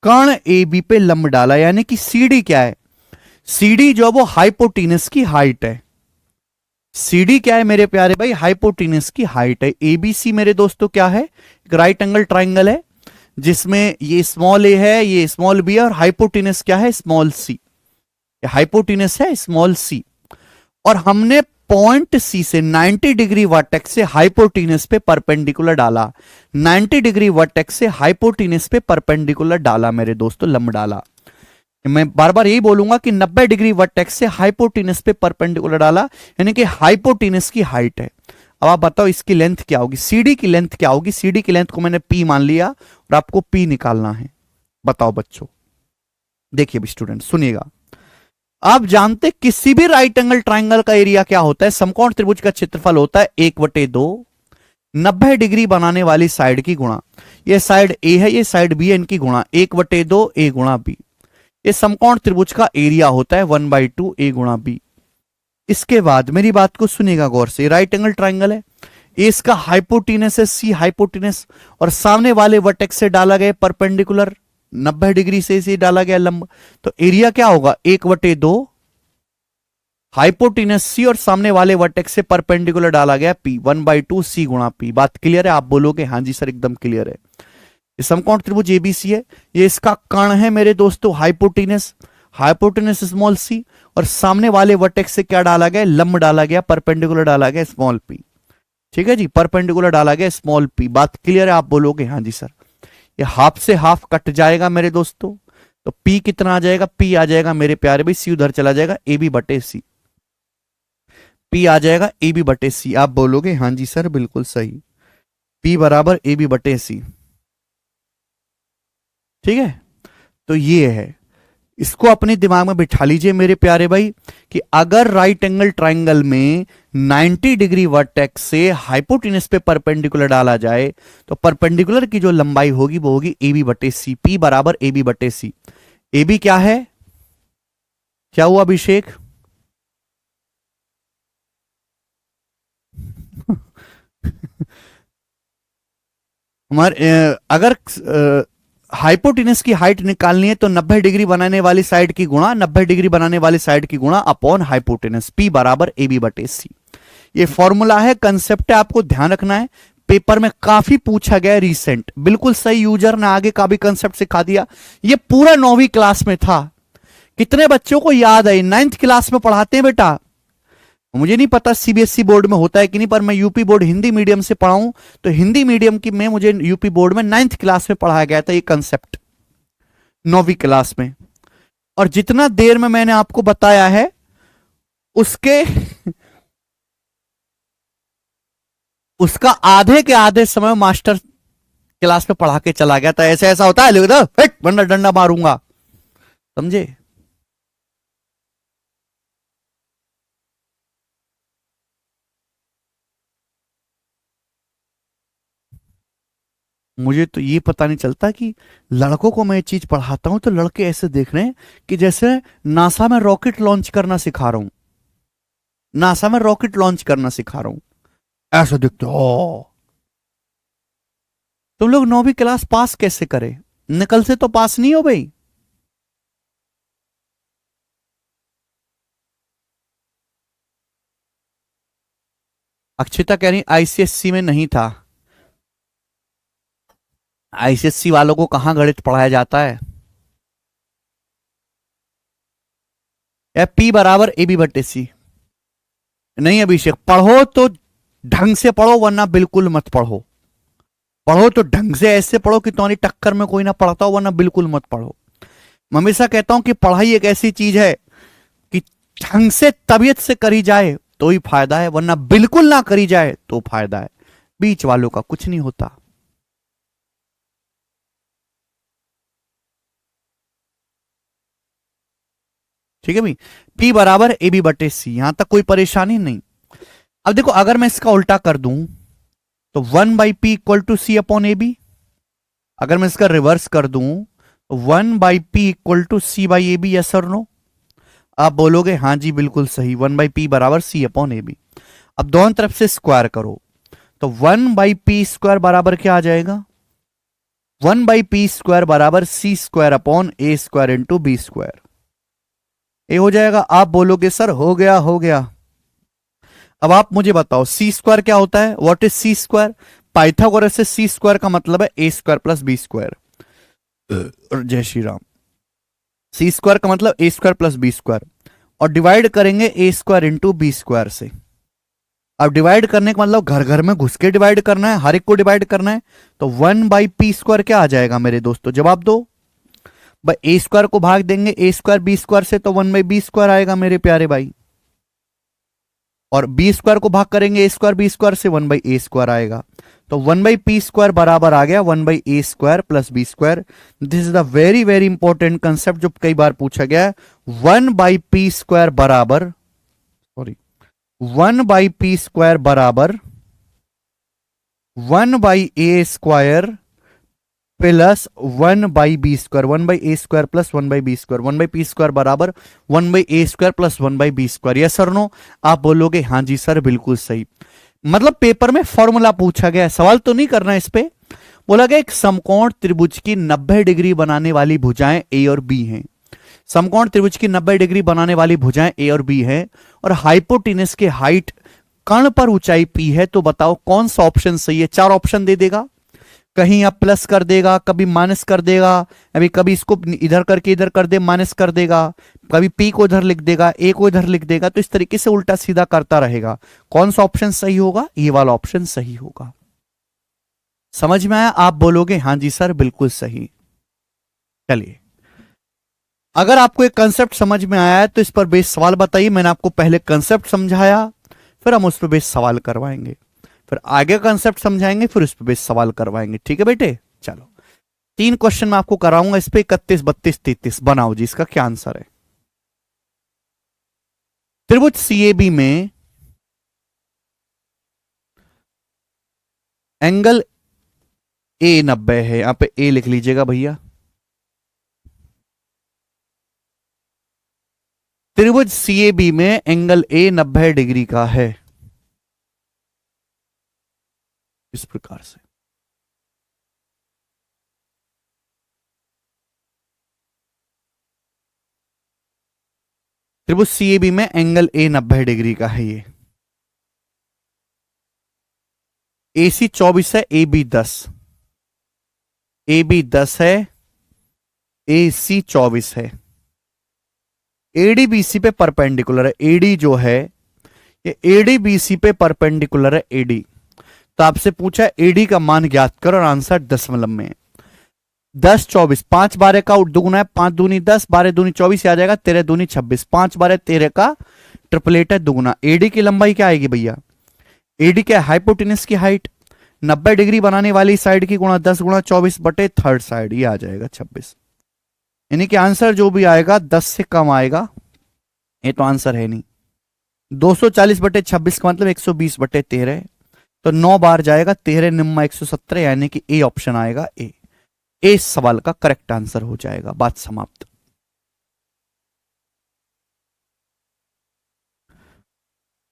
कर्ण ए बी पे लंब डाला, यानी कि सी डी क्या है, सी डी जो वो हाइपोटेनस की हाइट है। सी डी क्या है मेरे प्यारे भाई, हाइपोटेनस की हाइट है। एबीसी मेरे दोस्तों क्या है, एक राइट एंगल ट्राइंगल है जिसमें ये स्मॉल ए है, ये स्मॉल बी है, और हाइपोटेनस क्या है, स्मॉल सी। हाइपोटेनस है स्मॉल सी, और हमने पॉइंट सी से 90 डिग्री वर्टेक्स से हाइपोटेनस पे परपेंडिकुलर डाला। 90 डिग्री वर्टेक्स से हाइपोटेनस पे परपेंडिकुलर डाला मेरे दोस्तों, लंब डाला। मैं बार बार यही बोलूंगा कि 90 डिग्री वर्टेक्स से हाइपोटेनस पे परपेंडिकुलर डाला, यानी कि हाइपोटेनस की हाइट है। अब आप बताओ इसकी लेंथ क्या होगी, सीडी की लेंथ क्या होगी। सीडी की लेंथ को मैंने पी मान लिया और आपको पी निकालना है। बताओ बच्चों, देखिए स्टूडेंट सुनिएगा। आप जानते किसी भी राइट एंगल ट्राइंगल का एरिया क्या होता है, समकोण त्रिभुज का क्षेत्रफल होता है 1/2 90 डिग्री बनाने वाली साइड की गुणा, ये साइड ए है ये साइड बी है, इनकी गुणा 1/2 ए गुणा बी। ये समकोण त्रिभुज का एरिया होता है 1/2 ए गुणा बी। इसके बाद मेरी बात को सुनिएगा गौर से, राइट एंगल ट्राइंगल है, ए इसका हाइपोटेनस है सी हाइपोटेनस, और सामने वाले वर्टेक्स से डाला गया परपेंडिकुलर 90 डिग्री से इसे डाला गया लंब, तो एरिया क्या होगा 1/2 हाइपोटेनस सी और सामने वाले वर्टेक्स से परपेंडिकुलर डाला गया पी 1/2 सी गुणा पी। बात क्लियर है, आप बोलोगे हाँ जी सर एकदम क्लियर है। ये समकोण त्रिभुज एबीसी है, ये इसका कर्ण है मेरे दोस्तों हाइपोटेनस, हाइपोटेनस स्मॉल सी, और सामने वाले वर्टेक्स से क्या डाला गया, लंब डाला गया, परपेंडिकुलर डाला गया स्मॉल पी। ठीक है जी, परपेंडिकुलर डाला गया स्मॉल पी। बात क्लियर है, आप बोलोगे हाँ जी सर। ये हाफ से हाफ कट जाएगा मेरे दोस्तों, तो पी कितना आ जाएगा, पी आ जाएगा मेरे प्यारे भाई, सी उधर चला जाएगा, ए बी बटे सी, पी आ जाएगा ए बी बटे सी। आप बोलोगे हाँ जी सर बिल्कुल सही, पी बराबर ए बी बटे सी। ठीक है, तो ये है, इसको अपने दिमाग में बिठा लीजिए मेरे प्यारे भाई कि अगर राइट एंगल ट्राइंगल में 90 डिग्री वर्टेक्स से हाइपोटेनस पे परपेंडिकुलर डाला जाए तो परपेंडिकुलर की जो लंबाई होगी वो होगी ए बी बटे सी, पी बराबर ए बी बटे सी। ए बी क्या है, क्या हुआ अभिषेक हमारे अगर हाइपोटेनस की हाइट निकालनी है तो 90 डिग्री बनाने वाली साइड की गुणा 90 डिग्री बनाने वाली साइड की गुणा अपॉन हाइपोटेनस, पी बराबर ए बी बटे सी। ये फॉर्मूला है, कंसेप्ट है, आपको ध्यान रखना है। पेपर में काफी पूछा गया रिसेंट, बिल्कुल सही, यूजर ने आगे का भी कंसेप्ट सिखा दिया। ये पूरा 9वीं क्लास में था। कितने बच्चों को याद है, 9th क्लास में पढ़ाते हैं बेटा। मुझे नहीं पता सीबीएसई बोर्ड में होता है कि नहीं, पर मैं यूपी बोर्ड हिंदी मीडियम से पढ़ा हूं, तो हिंदी मीडियम की में मुझे यूपी बोर्ड में 9th क्लास में पढ़ाया गया था ये कंसेप्ट, 9वीं क्लास में। और जितना देर में मैंने आपको बताया है उसके उसका आधे के आधे समय मास्टर क्लास में पढ़ा के चला गया था। ऐसे ऐसा होता है, वरना डंडा मारूंगा, समझे। मुझे तो ये पता नहीं चलता कि लड़कों को मैं ये चीज पढ़ाता हूं तो लड़के ऐसे देख रहे हैं कि जैसे नासा में रॉकेट लॉन्च करना सिखा रहा हूं, नासा में रॉकेट लॉन्च करना सिखा रहा हूं, ऐसा दिखते हो। तुम लोग 9वीं क्लास पास कैसे करे, निकल से तो पास नहीं हो भाई। अक्षिता कह रही आईसीएससी में नहीं था। आईसीएससी वालों को कहां गणित पढ़ाया जाता है। या पी बराबर ए बी बटे सी। नहीं अभिषेक, पढ़ो तो ढंग से पढ़ो वरना बिल्कुल मत पढ़ो। पढ़ो तो ढंग से, ऐसे पढ़ो कि तुम्हारी टक्कर में कोई ना पढ़ता हो, वरना बिल्कुल मत पढ़ो। मैं हमेशा कहता हूं कि पढ़ाई एक ऐसी चीज है कि ढंग से तबीयत से करी जाए तो ही फायदा है, वरना बिल्कुल ना करी जाए तो फायदा है। बीच वालों का कुछ नहीं होता। ठीक है भाई, पी बराबर ए बी बटे सी, यहां तक कोई परेशानी नहीं। अब देखो अगर मैं इसका उल्टा कर दूं तो 1/p equal to C upon A B. अगर मैं इसका रिवर्स कर दूं 1/p equal to C by A B, yes और नो? आप बोलोगे हाँ जी बिल्कुल सही, 1/p बराबर सी अपॉन ए बी। अब दोनों तरफ से स्क्वायर करो तो 1/p स्क्वायर बराबर क्या आ जाएगा? 1/p स्क्वायर बराबर सी स्क्वायर अपॉन ए स्क्वायर इंटू बी स्क्वायर। ये हो जाएगा। आप बोलोगे सर हो गया हो गया। अब आप मुझे बताओ सी स्क्वायर क्या होता है? What is C square? Pythagoras से सी स्क्वायर का मतलब है A square plus B square. जय श्री राम। सी स्क्वायर का मतलब A square plus B square, और डिवाइड करेंगे A square into B square से। अब डिवाइड करने का मतलब घर घर में घुस के डिवाइड करना है, हर एक को डिवाइड करना है। तो 1/p स्क्वायर क्या आ जाएगा मेरे दोस्तों? जवाब दो भाई। ए स्क्वायर को भाग देंगे ए स्क्वायर बी स्क्वायर से तो 1/b स्क्वायर आएगा मेरे प्यारे भाई, और बी स्क्वायर को भाग करेंगे ए स्क्वायर बी स्क्वायर से 1/a स्क्वायर आएगा। तो 1/p स्क्वायर बराबर आ गया 1/a square plus B square. This is the very very important concept जो कई बार पूछा गया है। 1/p स्क्वायर बराबर 1/p स्क्वायर बराबर 1/a square plus 1/b square, 1/a square plus 1/b square, 1/p square बराबर 1/a square plus 1/b square. Yes sir no? आप बोलोगे हाँ जी सर बिल्कुल सही। मतलब पेपर में फॉर्मूला पूछा गया है, सवाल तो नहीं करना इस पे। बोला गया एक समकोण त्रिभुज की 90 डिग्री बनाने वाली भुजाएं ए और बी हैं। समकोण त्रिभुज की 90 डिग्री बनाने वाली भुजाएं ए और बी हैं, और हाइपोटेनस के हाइट कर्ण पर ऊंचाई पी है। तो बताओ कौन सा ऑप्शन सही है? 4 ऑप्शन दे देगा, कहीं आप प्लस कर देगा, कभी माइनस कर देगा, अभी कभी इसको इधर करके इधर कर दे माइनस कर देगा, कभी पी को इधर लिख देगा ए को इधर लिख देगा। तो इस तरीके से उल्टा सीधा करता रहेगा। कौन सा ऑप्शन सही होगा? ये वाला ऑप्शन सही होगा। समझ में आया? आप बोलोगे हाँ जी सर बिल्कुल सही। चलिए, अगर आपको एक कंसेप्ट समझ में आया है तो इस पर बेस सवाल बताइए। मैंने आपको पहले कंसेप्ट समझाया, फिर हम उस पर बेस सवाल करवाएंगे, फिर आगे कंसेप्ट समझाएंगे, फिर उस पर बेस सवाल करवाएंगे। ठीक है बेटे? चलो 3 क्वेश्चन मैं आपको कराऊंगा इस पे, 31, 32, 33। बनाओ जी इसका क्या आंसर है। त्रिभुज सीएबी में एंगल ए 90 है। यहां पे ए लिख लीजिएगा भैया। त्रिभुज सीएबी में एंगल ए 90 डिग्री का है, इस प्रकार से। त्रिभुज सीएबी में एंगल ए 90 डिग्री का है। ये AC 24 है, AB 10, AB 10 है, AC 24 है। AD BC पे परपेंडिकुलर है। AD जो है ये AD BC पे परपेंडिकुलर है। AD तो आपसे पूछा है AD का मान ज्ञात करो, और आंसर दशमलव में है। 10 24, 5 12 का दुगुना है, 5 दूनी 10, 12 दूनी 24 आ जाएगा, 13 दूनी 26, 5 12 13 का ट्रिपलेट है दुगुना। एडी की लंबाई क्या आएगी भैया? एडी क्या? हाइपोटेनस की हाइट 90 डिग्री बनाने वाली साइड की गुणा 10 गुणा 24 बटे थर्ड साइड, ये आ जाएगा 26। यानी कि आंसर जो भी आएगा 10 से कम आएगा। ये तो आंसर है नहीं। 240 बटे 26 का मतलब 120 बटे 13, तो 9 बार जाएगा, 13 निम्मा 117, यानी कि ए ऑप्शन आएगा। ए इस सवाल का करेक्ट आंसर हो जाएगा। बात समाप्त।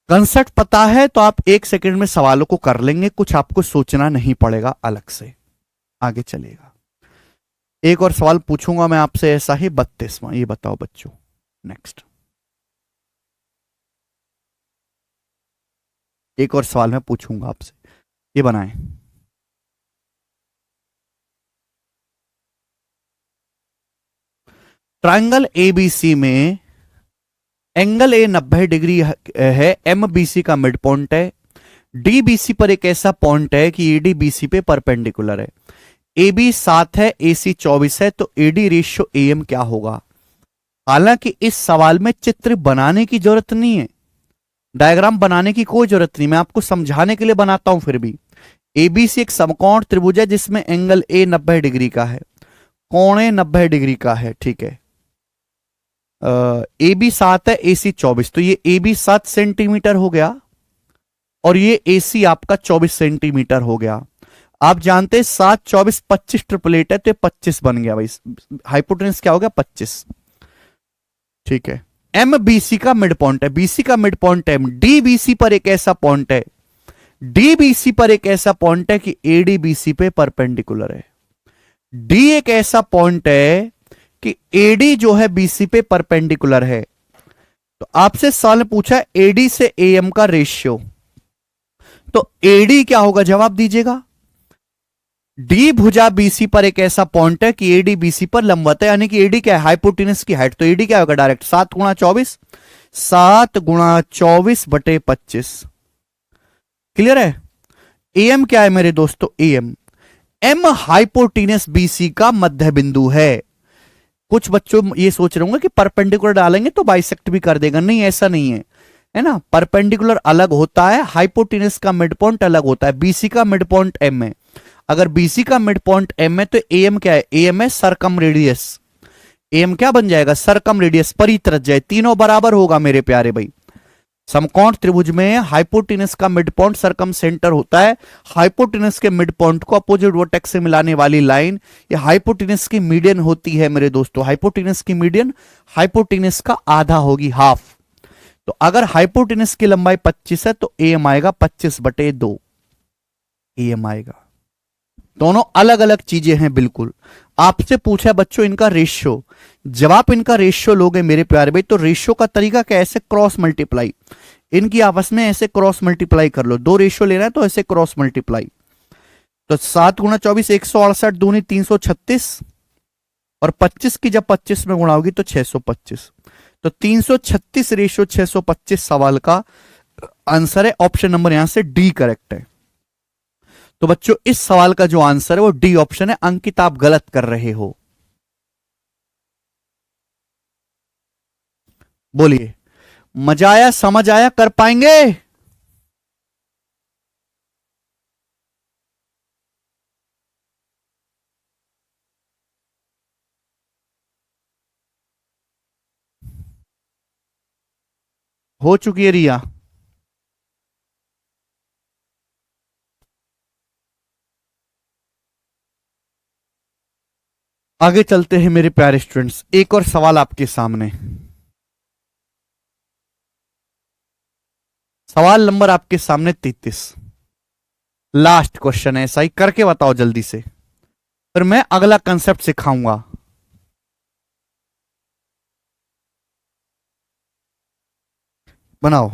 कंसेप्ट पता है तो आप 1 सेकंड में सवालों को कर लेंगे, कुछ आपको सोचना नहीं पड़ेगा अलग से। आगे चलेगा। एक और सवाल पूछूंगा मैं आपसे, ऐसा ही 32वां। ये बताओ बच्चों, नेक्स्ट एक और सवाल मैं पूछूंगा आपसे, ये बनाएं। ट्रायंगल एबीसी में एंगल ए 90 डिग्री है, एम बीसी का मिड पॉइंट है, डी बीसी पर एक ऐसा पॉइंट है कि ईडी बीसी पे परपेंडिकुलर है, ए बी 7 है, ए सी 24 है, तो एडी रेशियो ए एम क्या होगा? हालांकि इस सवाल में चित्र बनाने की जरूरत नहीं है, डायग्राम बनाने की कोई जरूरत नहीं, मैं आपको समझाने के लिए बनाता हूं। फिर भी एबीसी एक समकोण त्रिभुज है जिसमें एंगल ए 90 डिग्री का है, कोण ए 90 डिग्री का है, ठीक है। ए बी 7 है, ए सी 24, तो ये ए बी 7 सेंटीमीटर हो गया और ये ए सी आपका 24 सेंटीमीटर हो गया। आप जानते हैं 7, 24, 25 ट्रिपलेट है, तो 25 बन गया भाई। हाइपोटेनस क्या हो गया? 25। ठीक है। एम बीसी का मिड पॉइंट है, बीसी का mid point M, D BC पर एक ऐसा पॉइंट है, डी बीसी पर एक ऐसा पॉइंट है कि एडी बीसी पे परपेंडिकुलर है। डी एक ऐसा पॉइंट है कि एडी जो है बीसी पे परपेंडिकुलर है। तो आपसे सवाल ने पूछा एडी से एएम का रेशियो, तो एडी क्या होगा? जवाब दीजिएगा। डी भुजा बीसी पर एक ऐसा पॉइंट है कि एडी बीसी पर लंबवत है, यानी कि एडी क्या है? हाइपोटेनस की हाइट। तो एडी क्या होगा? डायरेक्ट 7 × 24, 7 × 24/25। क्लियर है? एएम क्या है मेरे दोस्तों? एएम, एम हाइपोटेनस बीसी का मध्य बिंदु है। कुछ बच्चों ये सोच रहे होंगे कि परपेंडिकुलर डालेंगे तो बाइसेक्ट भी कर देगा। नहीं, ऐसा नहीं है, है ना। परपेंडिकुलर अलग होता है, हाइपोटेनस का मिड पॉइंट अलग होता है। बीसी का मिड पॉइंट एम है। अगर बीसी का मिड पॉइंट एम है तो एएम क्या है? एएम है सरकम रेडियस। एएम क्या बन जाएगा? सरकम रेडियस, परित्रज्य। तीनों बराबर होगा मेरे प्यारे भाई। समकोण त्रिभुज में हाइपोटेनस का मिड पॉइंट सरकम सेंटर होता है। हाइपोटेनस के मिड पॉइंट को अपोजिट वर्टेक्स से मिलाने वाली लाइन ये हाइपोटेनस की मीडियन होती है मेरे दोस्तों। हाइपोटेनस की मीडियन हाइपोटेनस का आधा होगी, हाफ। तो अगर हाइपोटेनस की लंबाई 25 है तो एम आएगा 25/2 एम आएगा। दोनों अलग अलग चीजें हैं बिल्कुल। आपसे पूछा बच्चों इनका रेशियो, जब आप इनका रेशियो लोगे मेरे प्यारे भाई तो रेशियो का तरीका क्या? ऐसे क्रॉस मल्टीप्लाई, इनकी आपस में ऐसे क्रॉस मल्टीप्लाई कर लो। दो रेशियो लेना है तो ऐसे क्रॉस मल्टीप्लाई। तो 7 × 24 168 दूनी 336, और 25 की जब 25 में गुणा होगी तो 625। तो 336/625 सवाल का आंसर है। ऑप्शन नंबर यहां से डी करेक्ट है। तो बच्चों इस सवाल का जो आंसर है वो डी ऑप्शन है। अंकित आप गलत कर रहे हो। बोलिए, मजा आया, समझ आया, कर पाएंगे? हो चुकी है रिया? आगे चलते हैं मेरे प्यारे स्टूडेंट्स। एक और सवाल आपके सामने। सवाल नंबर आपके सामने 33। लास्ट क्वेश्चन है, सही करके बताओ जल्दी से, फिर मैं अगला कंसेप्ट सिखाऊंगा। बनाओ।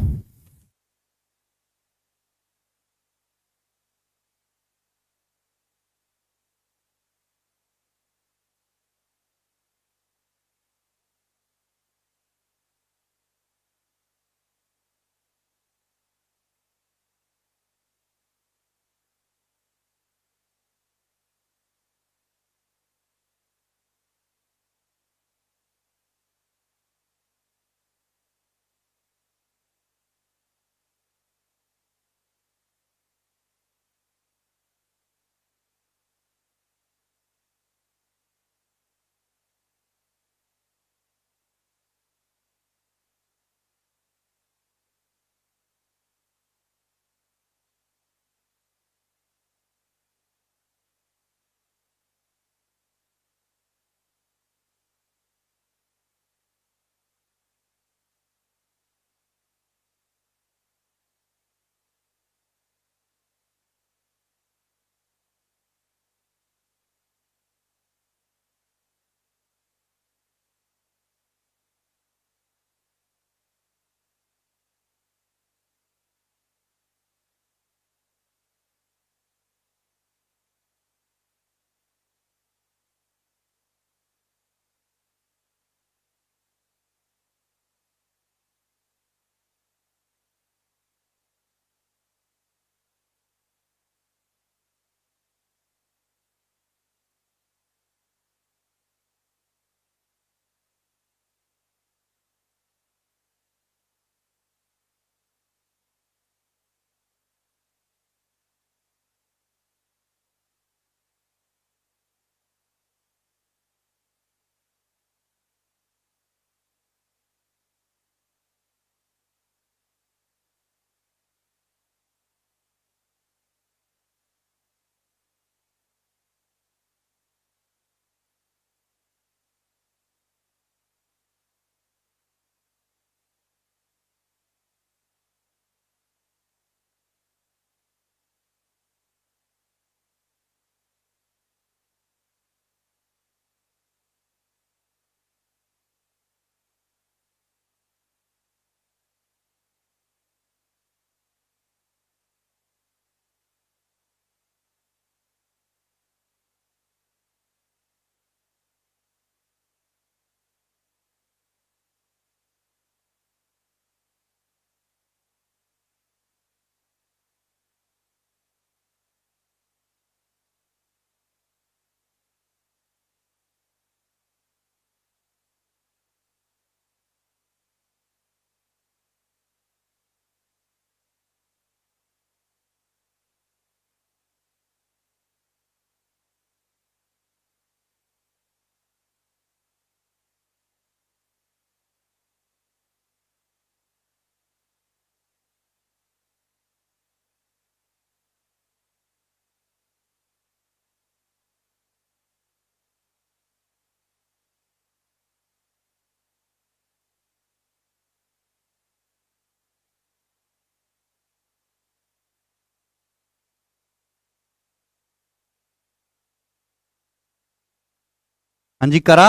हाँ जी करा।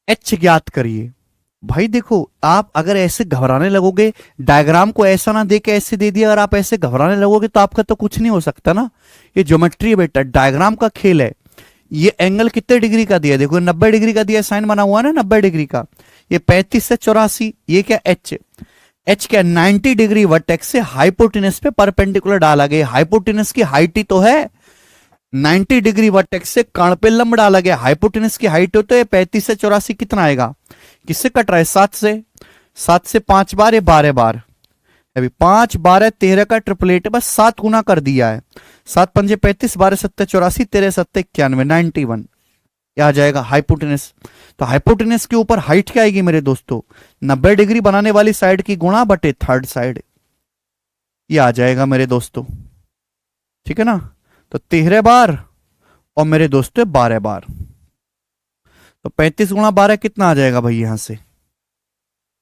एच ज्ञात करिए। भाई देखो, आप अगर ऐसे घबराने लगोगे, डायग्राम को ऐसा ना दे के ऐसे दे दिया, अगर आप ऐसे घबराने लगोगे तो आपका तो कुछ नहीं हो सकता ना। ये ज्योमेट्री है बेटा, डायग्राम का खेल है। ये एंगल कितने डिग्री का दिया, देखो 90 डिग्री का दिया, साइन बना हुआ है ना 90 डिग्री का। ये 35 से 84, ये क्या एच, एच क्या 90 डिग्री वर्टेक्स से हाइपोटेनस पे परपेंडिकुलर डाला गया। हाइपोटेनस की हाइट ही तो है 90 डिग्री वर्टेक्स से कर्ण पे लंब डाला गया। हाइपोटेनस की हाइट हो तो ये 35 से 84 कितना आएगा, किससे कट रहा है 7 से, 7 से 5 बार, ये 12 बार। अभी 5 12 13 का ट्रिपलेट है, बस 7 गुना कर दिया है। 7 पंजे 35, 12 सत्ते 84, 13 सत्ते 91, 91 क्या आ जाएगा हाइपोटेनस। तो हाइपोटेनस के ऊपर हाइट क्या आएगी मेरे दोस्तों, 90 डिग्री बनाने वाली साइड की गुणा बटे थर्ड साइड, ये आ जाएगा मेरे दोस्तों। ठीक है ना। तो 13 बार और मेरे दोस्तों 12 बार, तो 35 गुणा 12 कितना आ जाएगा भाई यहां से,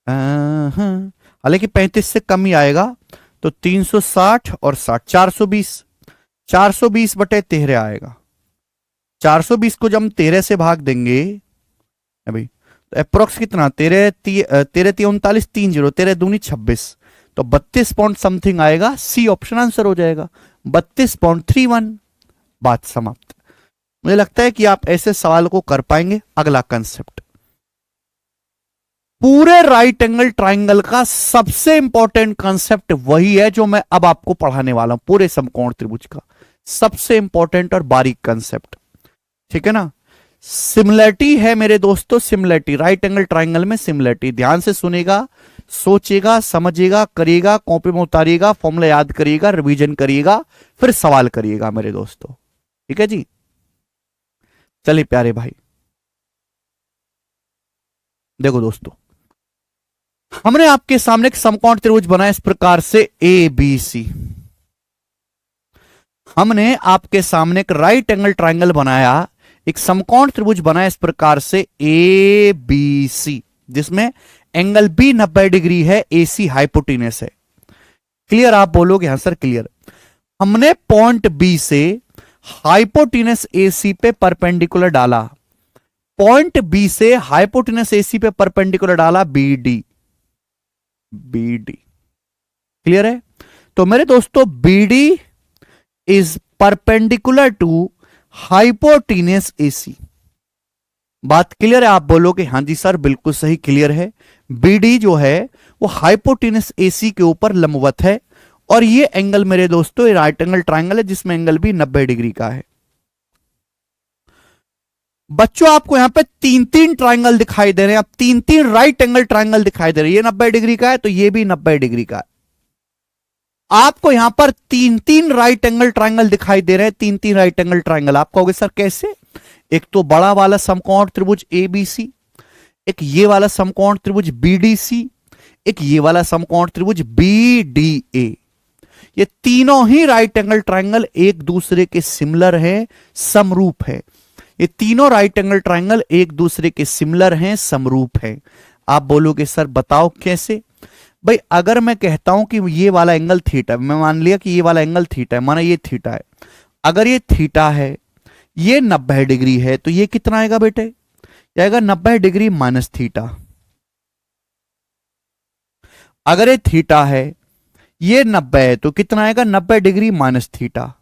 हालांकि 35 से कम ही आएगा, तो 360 और 60 420, 420 बटे 13 आएगा। 420 को जब हम 13 से भाग देंगे अभी, तो अप्रोक्स कितना, 13 39 30, 13 दूनी 26, तो 32 पॉइंट समथिंग आएगा। सी ऑप्शन आंसर हो जाएगा 32.31। बात समाप्त। मुझे लगता है कि आप ऐसे सवाल को कर पाएंगे। अगला कंसेप्ट, पूरे राइट एंगल ट्राइंगल का सबसे इंपॉर्टेंट कंसेप्ट वही है जो मैं अब आपको पढ़ाने वाला हूं। पूरे समकोण त्रिभुज का सबसे इंपॉर्टेंट और बारीक कंसेप्ट, ठीक है ना। सिमिलरिटी है मेरे दोस्तों, सिमिलरिटी राइट एंगल ट्राइंगल में सिमिलरिटी। ध्यान से सुनेगा, सोचेगा, समझेगा, करिएगा, कॉपी में उतारिएगा, फॉर्मूला याद करिएगा, रिवीजन करिएगा, फिर सवाल करिएगा मेरे दोस्तों। ठीक है जी। चलिए प्यारे भाई, देखो दोस्तों, हमने आपके सामने एक समकोण त्रिभुज बनाया इस प्रकार से ए बी सी। हमने आपके सामने एक राइट एंगल ट्राइंगल बनाया, एक समकोण त्रिभुज बनाया इस प्रकार से ए बी सी, जिसमें एंगल बी 90 डिग्री है, ए सी हाइपोटेनस है। क्लियर, आप बोलोगे हाँ सर क्लियर। हमने पॉइंट बी से हाइपोटेनस ए सी पे परपेंडिकुलर डाला, पॉइंट बी से हाइपोटेनस ए सी पे परपेंडिकुलर डाला B D, B D. Clear है। तो मेरे दोस्तों B D is perpendicular to hypotenuse AC. बात क्लियर है, आप बोलोगे हाँ जी सर बिल्कुल सही क्लियर है। बीडी जो है वो हाइपोटेनस एसी के ऊपर लंबवत है, और ये एंगल मेरे दोस्तों राइट एंगल ट्राइंगल है जिसमें एंगल भी 90 डिग्री का है। बच्चों आपको यहां पे 3-3 ट्राइंगल दिखाई दे रहे हैं, अब 3-3 राइट एंगल ट्राइंगल दिखाई दे रहे हैं। ये 90 डिग्री का है तो ये भी 90 डिग्री का है। आपको यहां पर 3-3 राइट एंगल ट्राइंगल दिखाई दे रहे हैं, 3-3 राइट एंगल ट्राइंगल। आप कहोगे सर कैसे, एक तो बड़ा वाला समकोण त्रिभुज एबीसी, एक ये वाला समकोण त्रिभुज बीडीसी, एक ये वाला समकोण त्रिभुज बीडीए। ये तीनों ही राइट एंगल ट्राइंगल एक दूसरे के सिमिलर है, समरूप है। ये तीनों राइट एंगल ट्राइंगल एक दूसरे के सिमिलर हैं, समरूप हैं। आप बोलोगे सर बताओ कैसे। भाई अगर मैं कहता हूं कि ये वाला एंगल थीटा, मैं मान लिया कि ये वाला एंगल थीटा है, माना ये थीटा है। अगर ये थीटा है, ये 90 डिग्री है, तो ये कितना आएगा बेटे, आएगा 90 डिग्री माइनस थीटा। अगर ये थीटा है, ये 90 है, तो कितना आएगा 90 डिग्री माइनस थीटा।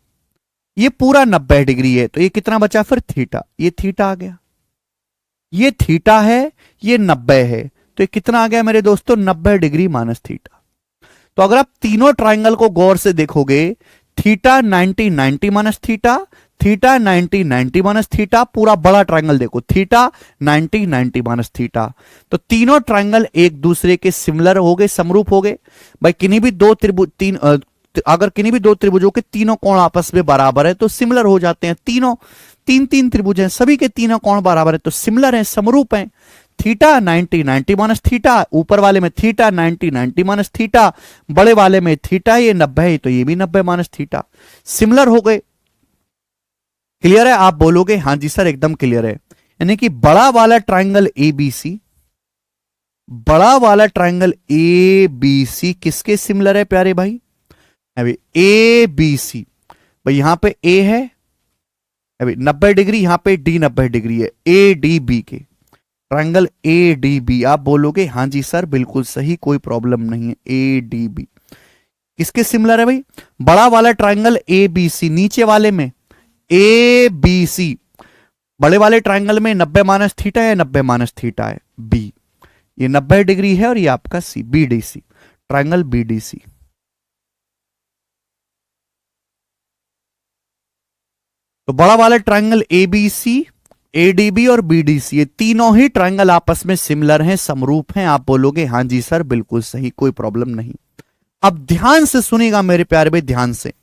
ये पूरा 90 डिग्री है, तो ये कितना बचा फिर थीटा, ये थीटा आ गया। ये थीटा है, ये 90 है, तो ये कितना आ गया मेरे दोस्तों 90 डिग्री माइनस थीटा। तो अगर आप तीनों ट्राइंगल को गौर से देखोगे, theta 90 90 minus theta, theta 90 90 minus theta, पूरा बड़ा ट्राइंगल देखो थीटा 90 90 माइनस थीटा। तो तीनों ट्राइंगल एक दूसरे के सिमिलर हो गए, समरूप हो गए। भाई किन्हीं भी दो त्रिभुज अगर किन्हीं भी दो त्रिभुजों के तीनों कोण आपस में बराबर है तो सिमिलर हो जाते हैं। तीनों 3-3 त्रिभुज हैं, सभी के तीनों कोण बराबर है तो सिमिलर हैं, समरूप हैं। थीटा 90 90 माइनस थीटा, ऊपर वाले में थीटा 90 90 माइनस थीटा, बड़े वाले में थीटा ये 90 है तो ये भी 90 माइनस थीटा, सिमिलर हो गए। क्लियर है, आप बोलोगे हाँ जी सर एकदम क्लियर है। यानी कि बड़ा वाला ट्राइंगल एबीसी, बड़ा वाला ट्राइंगल एबीसी किसके सिमिलर है प्यारे भाई, अभी ए बी सी। भाई यहां पे ए है, अभी 90 डिग्री, यहां पे डी 90 डिग्री है, ए डी बी के, ट्रायंगल ए डी बी। आप बोलोगे हाँ जी सर बिल्कुल सही, कोई प्रॉब्लम नहीं है। ए डी बी किसके सिमिलर है भाई? बड़ा वाला ट्रायंगल ए बी सी, नीचे वाले में ए बी सी, बड़े वाले ट्रायंगल में 90 माइनस थीटा है, 90 माइनस थीटा है, बी, ये 90 डिग्री है और ये आपका C, B D C, triangle B D C. तो बड़ा वाला triangle A B C, A D B और बी डी सी, ये तीनों ही ट्रायंगल आपस में सिमिलर हैं, समरूप हैं। आप बोलोगे हाँ जी सर बिल्कुल सही, कोई प्रॉब्लम नहीं। अब ध्यान से सुनिएगा मेरे प्यारे भाई, ध्यान से,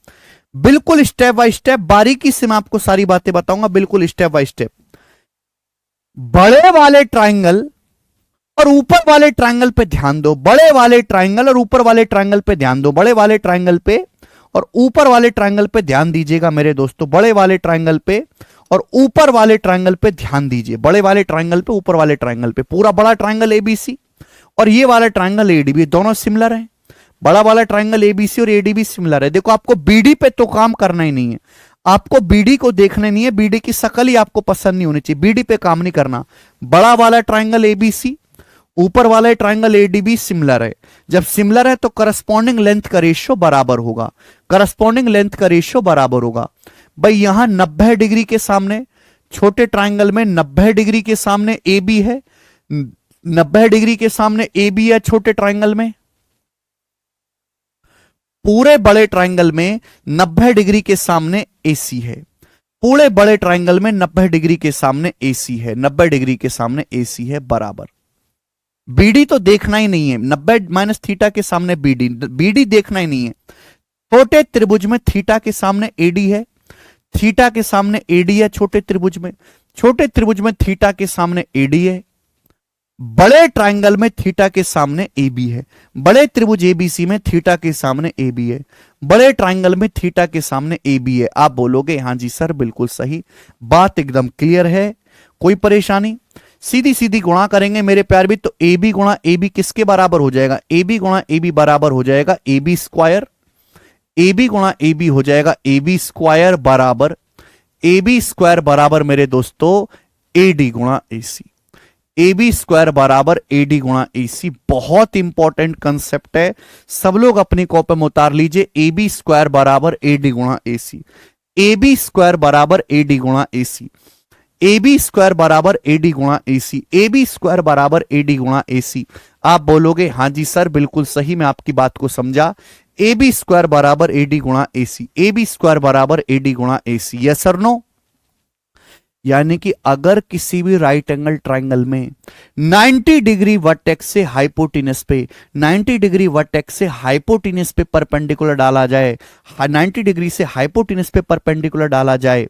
बिल्कुल स्टेप बाय स्टेप, बारीकी से मैं आपको सारी बातें बताऊंगा, बिल्कुल स्टेप बाय स्टेप। बड़े वाले ट्रायंगल और ऊपर वाले ट्रायंगल पे ध्यान दो, बड़े वाले ट्रायंगल और ऊपर वाले ट्रायंगल पे ध्यान दो, बड़े वाले ट्रायंगल पे और ऊपर वाले ट्रायंगल पे ध्यान दीजिएगा मेरे दोस्तों, बड़े वाले ट्रायंगल पे और ऊपर वाले ट्रायंगल पे ध्यान दीजिए, बड़े वाले ट्रायंगल पे, ऊपर वाले ट्रायंगल पे। पूरा बड़ा ट्रायंगल एबीसी और ये वाला ट्रायंगल एडीबी, दोनों सिमिलर हैं। बड़ा वाला ट्रायंगल एबीसी और एडीबी सिमिलर है। देखो आपको बीडी पे तो काम करना ही नहीं है, आपको बीडी को देखना नहीं है, बीडी की शकल ही आपको पसंद नहीं होनी चाहिए, बीडी पे काम नहीं करना। बड़ा वाला ट्रायंगल एबीसी, ऊपर वाला ट्रायंगल एडीबी सिमिलर है। जब सिमिलर है तो करस्पॉन्डिंग लेंथ का रेशियो बराबर होगा, करस्पॉन्डिंग लेंथ का रेशियो बराबर होगा। भाई यहां 90 डिग्री के सामने छोटे ट्रायंगल में 90 डिग्री के सामने ए बी है, 90 डिग्री के सामने ए बी है छोटे ट्रायंगल में। पूरे बड़े ट्रायंगल में 90 डिग्री के सामने एसी है, पूरे बड़े ट्रायंगल में 90 डिग्री के सामने एसी है, 90 डिग्री के सामने एसी है बराबर। बीडी तो देखना ही नहीं है, 90 माइनस थीटा के सामने बीडी, बीडी देखना ही नहीं है। छोटे त्रिभुज में थीटा के सामने एडी है, थीटा के सामने एडी है छोटे त्रिभुज में, छोटे त्रिभुज में थीटा के सामने एडी है। बड़े ट्रायंगल में थीटा के सामने ए बी है, बड़े त्रिभुज एबीसी में थीटा के सामने ए बी है, बड़े ट्रायंगल में थीटा के सामने ए बी है। आप बोलोगे हाँ जी सर बिल्कुल सही, बात एकदम क्लियर है, कोई परेशानी? सीधी सीधी गुणा करेंगे मेरे प्यार भी, तो ए बी गुणा ए बी किसके बराबर हो जाएगा? ए बी गुणा ए बी बराबर हो जाएगा A B square, A B गुणा ए बी हो जाएगा ए बी स्क्वायर बराबर, ए बी स्क्वायर बराबर मेरे दोस्तों ए डी गुणा ए सी, ए बी स्क्वायर बराबर ए डी गुणा ए सी। बहुत इंपॉर्टेंट कंसेप्ट है, सब लोग अपनी कॉपी में उतार लीजिए। ए बी स्क्वायर बराबर ए डी गुणा ए सी, ए बी स्क्वायर बराबर ए डी गुणा ए सी, ए बी स्क्वायर बराबर ए डी गुणा ए सी, ए बी स्क्वायर बराबर ए डी गुणा ए सी। आप बोलोगे हाँ जी सर बिल्कुल सही, मैं आपकी बात को समझा। ए बी स्क्वायर बराबर ए डी गुणा ए सी, ए बी स्क्वायर बराबर ए डी गुणा ए सी, यस और नो? यानी कि अगर किसी भी राइट एंगल ट्रायंगल में 90 डिग्री वर्टेक्स से हाइपोटेनस पे, 90 डिग्री वर्टेक्स से हाइपोटेनस पे परपेंडिकुलर डाला जाए, 90 डिग्री से हाइपोटेनस पे परपेंडिकुलर डाला जाए,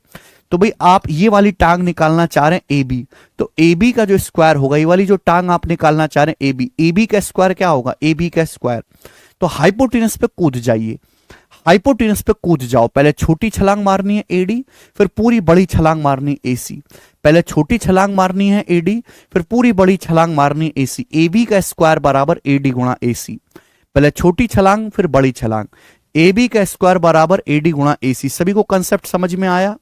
तो भाई आप ये वाली टांग निकालना चाह रहे हैं ए बी, तो ए बी का जो स्क्वायर होगा, ये वाली जो टांग आप निकालना चाह रहे हैं ए बी का स्क्वायर क्या होगा? ए बी का स्क्वायर। तो हाइपोटेनस पे कूद जाइए, हाइपोटेनस पे कूद जाओ। पहले छोटी छलांग मारनी है एडी, फिर पूरी बड़ी छलांग मारनी एसी। पहले छोटी छलांग मारनी है एडी, फिर पूरी बड़ी छलांग मारनी एसी। ए बी का स्क्वायर बराबर एडी गुणा एसी, पहले छोटी छलांग फिर बड़ी छलांग। ए बी का स्क्वायर बराबर एडी गुणा एसी। सभी को कंसेप्ट समझ में आया?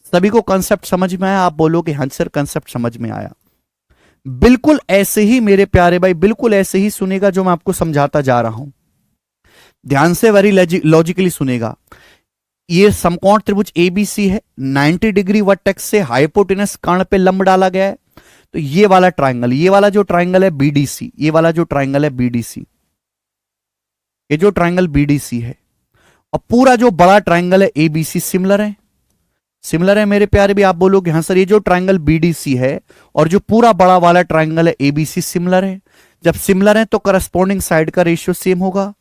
सभी को कंसेप्ट समझ में आया? आप बोलोगे हाँ सर कंसेप्ट समझ में आया। बिल्कुल ऐसे ही मेरे प्यारे भाई, बिल्कुल ऐसे ही सुनेगा जो मैं आपको समझाता जा रहा हूं, ध्यान से वेरी लॉजिकली सुनेगा। ये समकोण त्रिभुज एबीसी है, 90 डिग्री वर्टेक्स से हाइपोटेनस कर्ण पे लंब डाला गया है। तो ये वाला ट्रायंगल, ये वाला जो ट्रायंगल है बीडीसी, ये वाला जो ट्रायंगल है बीडीसी, ये जो ट्रायंगल बीडीसी है, और पूरा जो बड़ा ट्रायंगल है एबीसी सिमिलर है, सिमिलर है मेरे प्यारे भी। आप बोलोगे हाँ सर ये जो ट्रायंगल बीडीसी है और जो पूरा बड़ा वाला ट्रायंगल है एबीसी सिमिलर है। जब सिमिलर है तो करस्पॉन्डिंग साइड का रेशियो सेम होगा।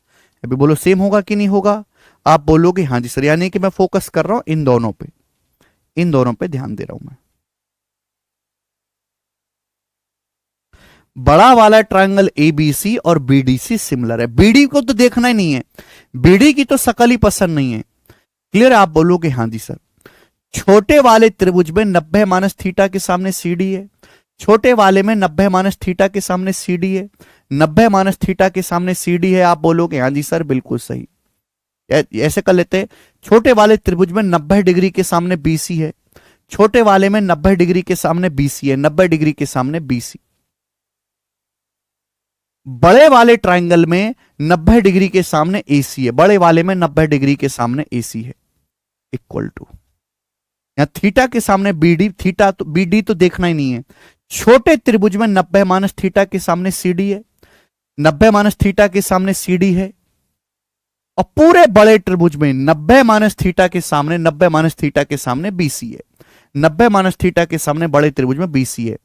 अभी बोलो सेम होगा कि नहीं होगा? आप बोलोगे हाँ जी सर, यानी कि मैं फोकस कर रहा हूं इन दोनों पे, इन दोनों पे ध्यान दे रहा हूं मैं। बड़ा वाला ट्रायंगल एबीसी और बीडीसी सिमिलर है। बीडी को तो देखना ही नहीं है, बीडी की तो शकल ही पसंद नहीं है। क्लियर? आप बोलोगे हाँ जी सर। छोटे वाले त्रिभुज में 90 माइनस थीटा के सामने सीडी है, छोटे वाले में 90 माइनस थीटा के सामने सीडी है, 90 माइनस थीटा के सामने सीडी है। आप बोलोगे हाँ जी सर बिल्कुल सही। ऐसे कर लेते हैं, छोटे वाले त्रिभुज में 90 डिग्री के सामने बीसी है, छोटे वाले में 90 डिग्री के सामने बीसी है, 90 डिग्री के सामने बीसी। बड़े वाले ट्राइंगल में 90 डिग्री के सामने एसी है, बड़े वाले में 90 डिग्री के सामने एसी है। इक्वल टू यहां थीटा के सामने बीडी, थीटा तो बीडी तो देखना ही नहीं है। छोटे त्रिभुज में 90 माइनस थीटा के सामने सीडी है, 90 माइनस थीटा के सामने सीडी है। और पूरे बड़े त्रिभुज में 90 माइनस थीटा के सामने, 90 माइनस थीटा के सामने बीसी है, 90 माइनस थीटा के सामने बड़े त्रिभुज में बीसी है।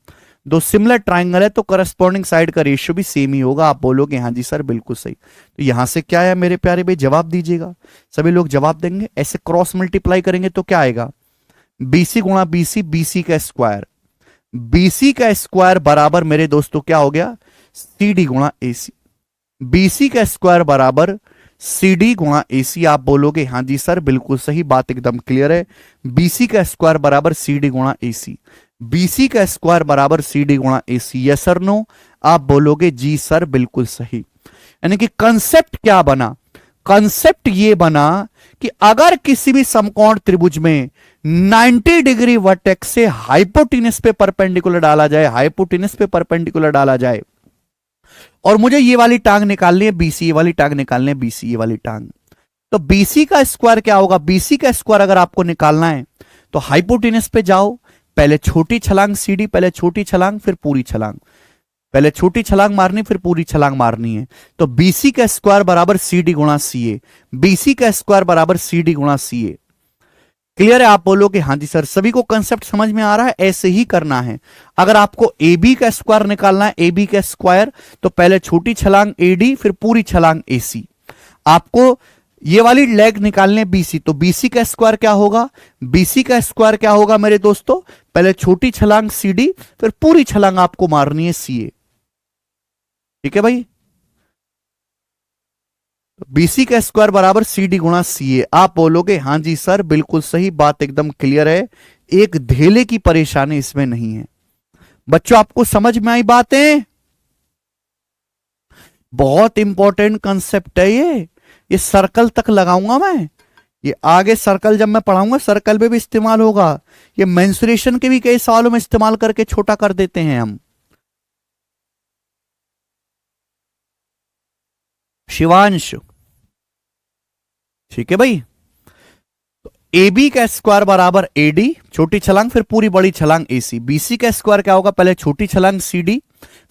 दो सिमिलर ट्राइंगल है तो करस्पॉन्डिंग साइड का रेशियो भी सेम ही होगा। आप बोलोगे हाँ जी सर बिल्कुल सही। तो यहां से क्या है मेरे प्यारे भाई, जवाब दीजिएगा। सभी लोग जवाब देंगे। ऐसे क्रॉस मल्टीप्लाई करेंगे तो क्या आएगा, बीसी गुणा बीसी, बीसी का स्क्वायर, बीसी का स्क्वायर बराबर मेरे दोस्तों क्या हो गया, सीडी गुणा एसी। बीसी का स्क्वायर बराबर सीडी गुणा एसी। आप बोलोगे हाँ जी सर बिल्कुल सही, बात एकदम क्लियर है। बीसी का स्क्वायर बराबर सीडी गुणा एसी, बीसी का स्क्वायर बराबर सीडी गुणा एसी। यस सर नो, आप बोलोगे जी सर बिल्कुल सही। यानी कि कंसेप्ट क्या बना, कंसेप्ट ये बना कि अगर किसी भी समकोण त्रिभुज में 90 डिग्री वर्टेक्स से हाइपोटेनस पे परपेंडिकुलर डाला जाए, हाइपोटेनस पे परपेंडिकुलर डाला जाए, और मुझे ये वाली टांग निकालनी है बीसी, ये वाली टांग निकालनी है बीसी, ये वाली टांग, तो बीसी का स्क्वायर क्या होगा, बीसी का स्क्वायर अगर आपको निकालना है तो हाइपोटेनस पे जाओ, पहले छोटी छलांग सीडी, पहले छोटी छलांग फिर पूरी छलांग, पहले छोटी छलांग मारनी फिर पूरी छलांग मारनी है। तो बीसी का स्क्वायर बराबर सीडी गुणा सीए, बीसी का स्क्वायर बराबर सीडी गुणा सीए। क्लियर है? आप बोलोगे हाँ जी सर। सभी को कंसेप्ट समझ में आ रहा है? ऐसे ही करना है। अगर आपको ए बी का स्क्वायर निकालना है, ए बी का स्क्वायर, तो पहले छोटी छलांग एडी फिर पूरी छलांग एसी। आपको ये वाली लेग निकालने बीसी, तो बीसी का स्क्वायर क्या होगा, बीसी का स्क्वायर क्या होगा मेरे दोस्तों, पहले छोटी छलांग सीडी फिर पूरी छलांग आपको मारनी है सीए। ठीक है भाई? बीसी का स्क्वायर बराबर सीडी गुणा सीए। आप बोलोगे हाँ जी सर बिल्कुल सही, बात एकदम क्लियर है, एक धेले की परेशानी इसमें नहीं है। बच्चों आपको समझ में आई बातें? बहुत इंपॉर्टेंट कंसेप्ट है ये सर्कल तक लगाऊंगा मैं, ये आगे सर्कल जब मैं पढ़ाऊंगा सर्कल में भी इस्तेमाल होगा। ये मेंसुरेशन के भी कई सवालों में इस्तेमाल करके छोटा कर देते हैं हम। शिवांश ठीक है भाई? तो ए बी का स्क्वायर बराबर एडी, छोटी छलांग फिर पूरी बड़ी छलांग एसी। बीसी का स्क्वायर क्या होगा, पहले छोटी छलांग सीडी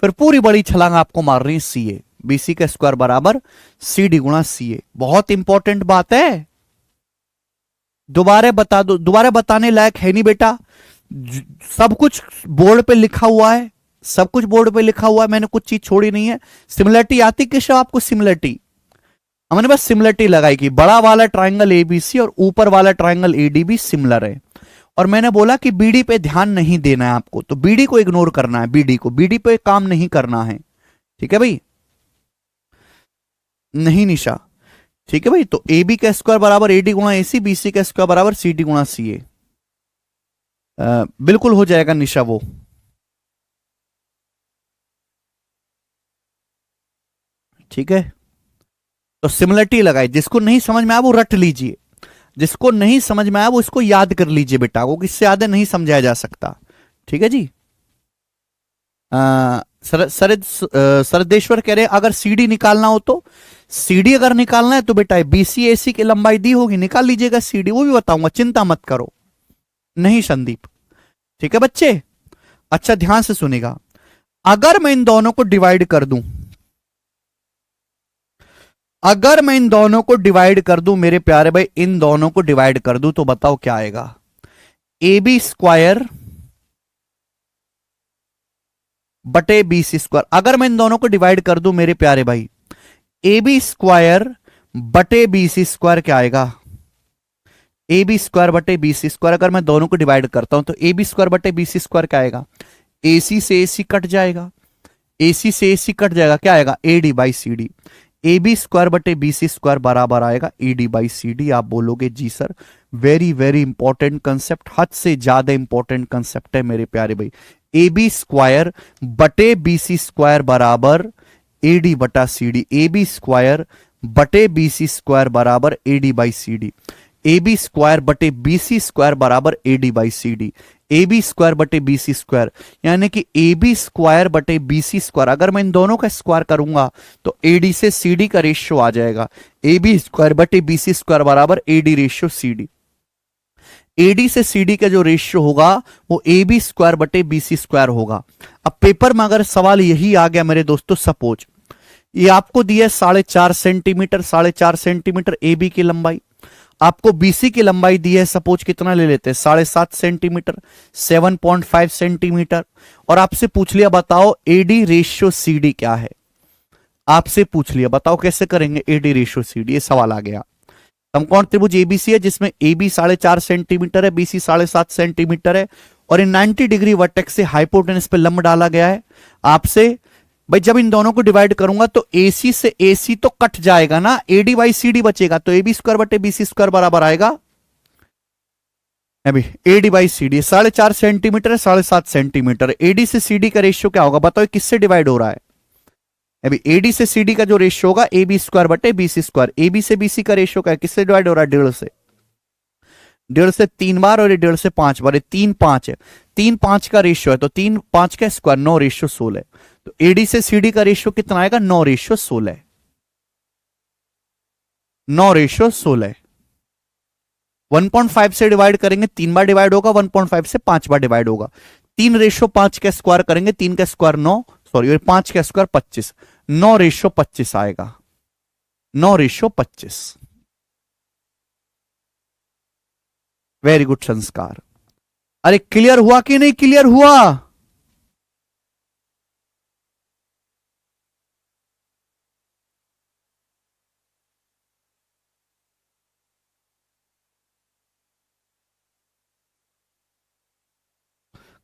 फिर पूरी बड़ी छलांग आपको मारनी है सीए। बीसी का स्क्वायर बराबर सीडी गुणा सीए। बहुत इंपॉर्टेंट बात है, दोबारा बता दो, दोबारा बताने लायक है नहीं बेटा, सब कुछ बोर्ड पे लिखा हुआ है, सब कुछ बोर्ड पे लिखा हुआ है, मैंने कुछ चीज छोड़ी नहीं है। सिमिलरिटी आती किस आपको, सिमिलरिटी हमने बस सिमिलरिटी लगाई कि बड़ा वाला ट्राइंगल एबीसी और ऊपर वाला ट्राइंगल एडीबी सिमिलर है, और मैंने बोला कि बीडी पे ध्यान नहीं देना है आपको, तो बीडी को इग्नोर करना है, बीडी को, बीडी पे काम नहीं करना है। ठीक है भाई? नहीं निशा, ठीक है भाई? तो ए बी का स्क्वायर बराबर एडी गुणा एसी, बीसी का स्क्वायर बराबर सीडी गुणा सीए। बिल्कुल हो जाएगा निशा वो। ठीक है? तो सिमिलरिटी लगाई, जिसको नहीं समझ में आया वो रट लीजिए, जिसको नहीं समझ में आया वो इसको याद कर लीजिए बेटा, वो किससे याद नहीं समझाया जा सकता। ठीक है जी? सरदेश्वर कह रहे अगर सीडी निकालना हो तो, सीडी अगर निकालना है तो बेटा बीसी एसी की लंबाई दी होगी, निकाल लीजिएगा सीडी, वो भी बताऊंगा, चिंता मत करो। नहीं संदीप? ठीक है बच्चे? अच्छा ध्यान से सुनेगा, अगर मैं इन दोनों को डिवाइड कर दूं, अगर मैं इन दोनों को डिवाइड कर दूं मेरे प्यारे भाई, इन दोनों को डिवाइड कर दूं तो बताओ क्या आएगा, ए बी स्क्वायर बटे बीसी स्क्वायर। अगर मैं इन दोनों को डिवाइड कर दूं मेरे प्यारे भाई, ए बी स्क्वायर बटे बीसी स्क्वायर क्या आएगा, ए बी स्क्वायर बटे बीसी स्क्वायर। अगर मैं दोनों को डिवाइड करता हूं तो ए बी स्क्वायर बटे बीसी स्क्वायर क्या आएगा, एसी से एसी कट जाएगा, एसी से एसी कट जाएगा, क्या आएगा, AD by C D. A B square बटे बीसी स्क्वायर बराबर आएगा एडी बाई सी डी। आप बोलोगे जी sir, very very important concept, हद से ज्यादा इंपॉर्टेंट कंसेप्ट है मेरे प्यारे भाई। ए बी स्क्वायर बटे बीसी स्क्वायर बराबर एडी बटा C D, A B square बटे बीसी स्क्वायर बराबर AD by C D. A B square बटे बी सी स्क्वायर बराबर A D by C D. A B square बटे B C square यानी कि A B square बटे B C square, अगर मैं इन दोनों का स्क्वायर करूंगा तो ए डी से सी डी का रेशियो आ जाएगा। ए बी स्क्वायर बटे बी सी स्क्वायर बराबर A D ratio C D. AD से सीडी का जो रेशियो होगा वो ए बी स्क्वायर बटे बी सी स्क्वायर होगा। अब पेपर में अगर सवाल यही आ गया मेरे दोस्तों, सपोज ये आपको दिया 4.5 सेंटीमीटर, 4.5 सेंटीमीटर ए बी की लंबाई, आपको बीसी की लंबाई दी है, सपोज कितना ले लेते हैं 7.5 सेंटीमीटर, 7.5 सेंटीमीटर, और आपसे पूछ लिया बताओ एडी रेशियो सीडी क्या है। आपसे पूछ लिया बताओ कैसे करेंगे एडी रेशियो सीडी, ये सवाल आ गया। समकोण त्रिभुज एबीसी है जिसमें एबी 4.5 सेंटीमीटर है, बीसी 7.5 सेंटीमीटर है, और इन 90 डिग्री वर्टेक्स से हाइपोटेनस पे लंब डाला गया है। आपसे भाई जब इन दोनों को डिवाइड करूंगा तो एसी से एसी तो कट जाएगा ना, एडी बाई सी डी बचेगा, तो एबी स्क्वायर बटे बीसी स्क्वायर बराबर आएगा अभी AD by C D. 4.5 centimetre है, 7.5 सेंटीमीटर, एडी से सीडी का रेशियो क्या होगा बताओ, किससे डिवाइड हो रहा है अभी। एडी से सीडी का जो रेशियो होगा ए बी स्क्वायर बटे बीसी स्क्वायर, ए बी से बीसी का रेशियो क्या है, किससे डिवाइड हो रहा है 1.5 से, 1.5 से 3 बार और 1.5 से 5 बार, 3 5 है, 3 5 का रेशियो है तो 3 5 का स्क्वायर 9 रेशियो 16, तो एडी से सीडी का रेशियो कितना आएगा 9 रेशियो 16, 9 रेशियो 16। 1.5 से डिवाइड करेंगे 3 बार डिवाइड होगा, 1.5 से 5 बार डिवाइड होगा, 3 रेशियो 5 का स्क्वायर करेंगे, 3 का स्क्वायर 9, सॉरी और 5 का स्क्वायर 25, 9 रेशियो 25 आएगा, 9 रेशियो 25। वेरी गुड संस्कार। अरे क्लियर हुआ कि नहीं क्लियर हुआ?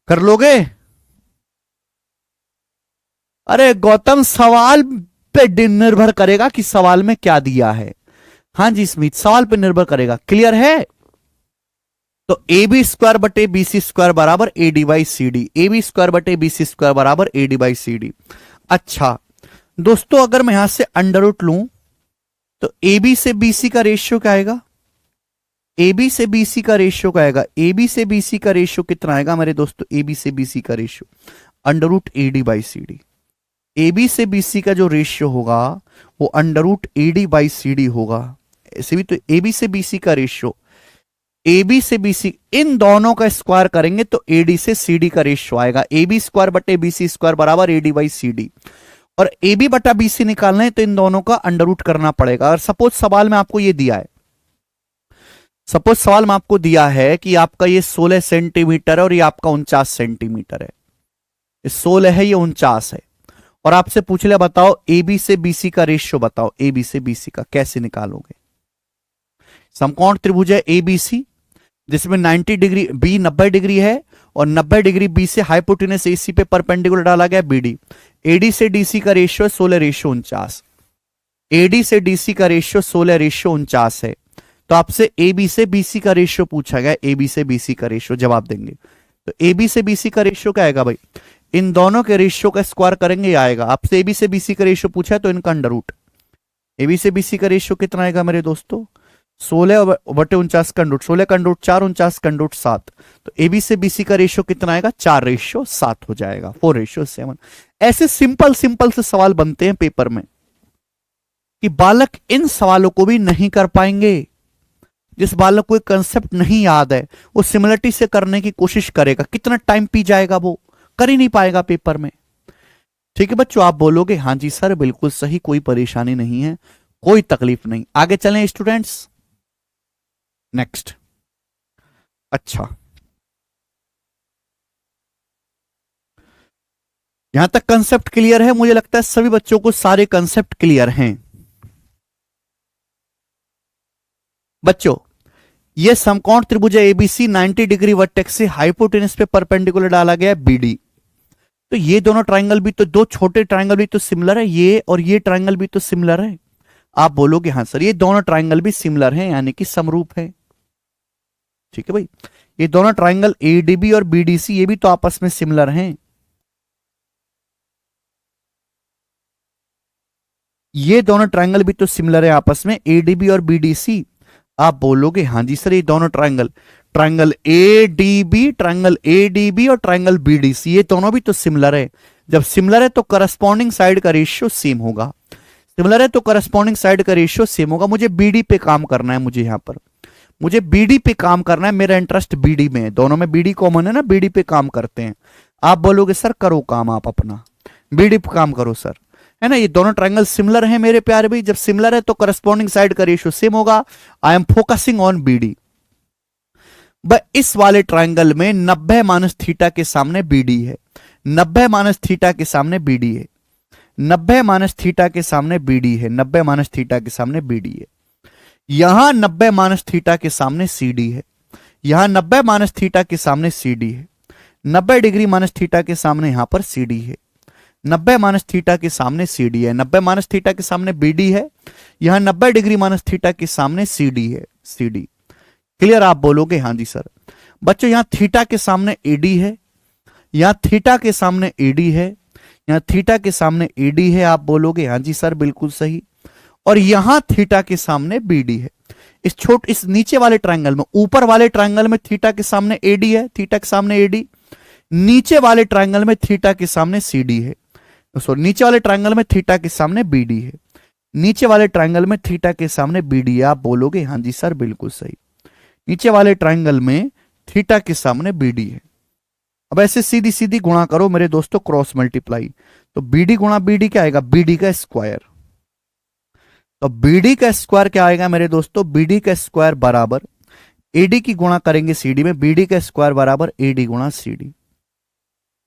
कर लोगे? अरे गौतम सवाल पे निर्भर करेगा कि सवाल में क्या दिया है। हाँ जी स्मित, सवाल पे निर्भर करेगा, क्लियर है? तो ए बी स्क्वायर बटे बी सी स्क्वायर बराबर A D by C D, A B square बटे बी सी स्क्वायर बराबर A D by C D. अच्छा दोस्तों अगर मैं यहां से अंडर रूट लूं तो ए बी से बी सी का रेशियो क्या आएगा, ए बी से बी सी का रेशियो क्या आएगा, ए बी से बी सी का रेशियो कितना आएगा मेरे दोस्तों, ए बी से बी सी का ratio under root A D by C D. A B से बी सी का जो रेशियो होगा वो under root A D by C D होगा। ऐसे भी तो ए बी से बी सी का रेशियो, ए बी से बी सी, इन दोनों का स्क्वायर करेंगे तो ए डी से सी डी का रेशियो आएगा, ए बी स्क्वायर बटे बी सी स्क्वायर बराबर A D by C D. और ए बी बटा बी सी निकालना है तो इन दोनों का अंडर रूट करना पड़ेगा। और सपोज सवाल में आपको ये दिया है, सपोज सवाल में आपको दिया है कि आपका ये 16 सेंटीमीटर है और ये आपका 49 सेंटीमीटर है, 16 है ये 49 है, और आपसे पूछ लिया बताओ ए बी से बी सी का रेशियो बताओ, ए बी से बी सी का कैसे निकालोगे। समकोण त्रिभुज है ए बी सी जिसमें 90 डिग्री बी 90 डिग्री है और 90 डिग्री बी से हाइपोटेनस एसी पे परपेंडिकुलर डाला गया बीडी। एडी से डीसी का रेशियो 16 रेशियो 49, एडी से डीसी का रेशियो 16 रेशियो 49 है। तो आपसे ए बी से बी सी का रेशियो पूछा गया, ए बी से बी सी का रेशियो जवाब देंगे तो ए बी से बी सी का रेशियो क्या आएगा भाई, इन दोनों के रेशियो का स्क्वायर करेंगे आएगा। आपसे ए बी से बी सी का रेशियो पूछा है तो इनका अंडर रूट, ए बी से बी सी का रेशियो कितना आएगा मेरे दोस्तों 16 बटे 49 का अंडर रूट, 16 का अंडर रूट 4, 49 का अंडर रूट 7, तो ए बी से बी सी का रेशियो कितना आएगा 4 रेशियो 7 हो जाएगा, 4 रेशियो 7। ऐसे सिंपल सिंपल से सवाल बनते हैं पेपर में कि बालक इन सवालों को भी नहीं कर पाएंगे। जिस बालक को कंसेप्ट नहीं याद है वो सिमिलरिटी से करने की कोशिश करेगा, कितना टाइम पी जाएगा, वो कर ही नहीं पाएगा पेपर में। ठीक है बच्चों, आप बोलोगे हाँ जी सर बिल्कुल सही, कोई परेशानी नहीं है, कोई तकलीफ नहीं। आगे चलें स्टूडेंट्स, नेक्स्ट। अच्छा यहां तक कंसेप्ट क्लियर है, मुझे लगता है सभी बच्चों को सारे कंसेप्ट क्लियर हैं। बच्चों ये समकोण त्रिभुज है एबीसी 90 डिग्री वर्टेक्स से हाइपोटेनस पे परपेंडिकुलर डाला गया है बीडी। तो ये दोनों ट्राइंगल भी तो, दो छोटे ट्राइंगल भी तो सिमिलर है, ये और ये ट्राइंगल भी तो सिमिलर है। आप बोलोगे हाँ सर ये दोनों ट्राइंगल भी सिमिलर हैं यानी कि समरूप है। ठीक है भाई, ये दोनों ट्राइंगल एडीबी और बीडीसी ये भी तो आपस में सिमिलर हैं। ये दोनों ट्राइंगल भी तो सिमिलर है आपस में, एडीबी और बीडीसी। आप बोलोगे हाँ जी सर, ये दोनों triangle, triangle A D B और ट्रायंगल बी डी सी, ये दोनों भी तो सिमिलर है। जब सिमिलर है तो करस्पॉन्डिंग साइड का रेशियो सेम होगा। सिमिलर है तो करस्पॉन्डिंग साइड का रेशियो सेम होगा। मुझे बीडी पे काम करना है, मुझे यहां पर मुझे बीडी पे काम करना है, मेरा इंटरेस्ट बीडी में है। दोनों में बीडी कॉमन है ना, बीडी पे काम करते हैं। आप बोलोगे सर करो काम आप अपना, बीडी पे काम करो सर, है ना। ये दोनों ट्रायंगल सिमिलर हैं मेरे प्यारे भाई। जब सिमिलर है तो करस्पॉन्डिंग साइड का रेशियो सेम होगा। I am focusing on BD. इस वाले ट्रायंगल में 90 माइनस थीटा के सामने बीडी है, 90 माइनस थीटा के सामने बीडी है, 90 माइनस थीटा के सामने बीडी है, 90 माइनस थीटा के सामने बीडी है। यहां 90 माइनस थीटा के सामने सीडी है, यहां 90 माइनस थीटा के सामने सीडी है, 90 डिग्री माइनस थीटा के सामने यहां पर सीडी है, 90 माइनस थीटा के सामने सीडी है, 90 माइनस थीटा के सामने बीडी है, यहां 90 डिग्री माइनस थीटा के सामने सीडी है, सीडी। क्लियर? आप बोलोगे हाँ जी सर। बच्चों यहां थीटा के सामने एडी है, यहां थीटा के सामने एडी है, यहां थीटा के सामने एडी है। आप बोलोगे हाँ जी सर बिल्कुल सही। और यहां थीटा के सामने बीडी है। इस नीचे वाले ट्रायंगल में, ऊपर वाले ट्रायंगल में थीटा के सामने एडी है, थीटा के सामने एडी। नीचे वाले ट्रायंगल में थीटा के सामने सीडी है, सॉरी नीचे वाले ट्रायंगल में थीटा के सामने बीडी है, नीचे वाले ट्रायंगल में थीटा के सामने बीडी है। आप बोलोगे हाँ जी सर बिल्कुल सही। नीचे वाले ट्रायंगल में थीटा के सामने बीडी है। अब ऐसे सीधी सीधी गुणा करो मेरे दोस्तों, क्रॉस मल्टीप्लाई। तो बीडी गुणा बीडी क्या आएगा? बीडी का स्क्वायर। तो बीडी का स्क्वायर क्या आएगा मेरे दोस्तों? बीडी का स्क्वायर बराबर एडी की गुणा करेंगे सीडी में, बीडी का स्क्वायर बराबर एडी गुणा सीडी।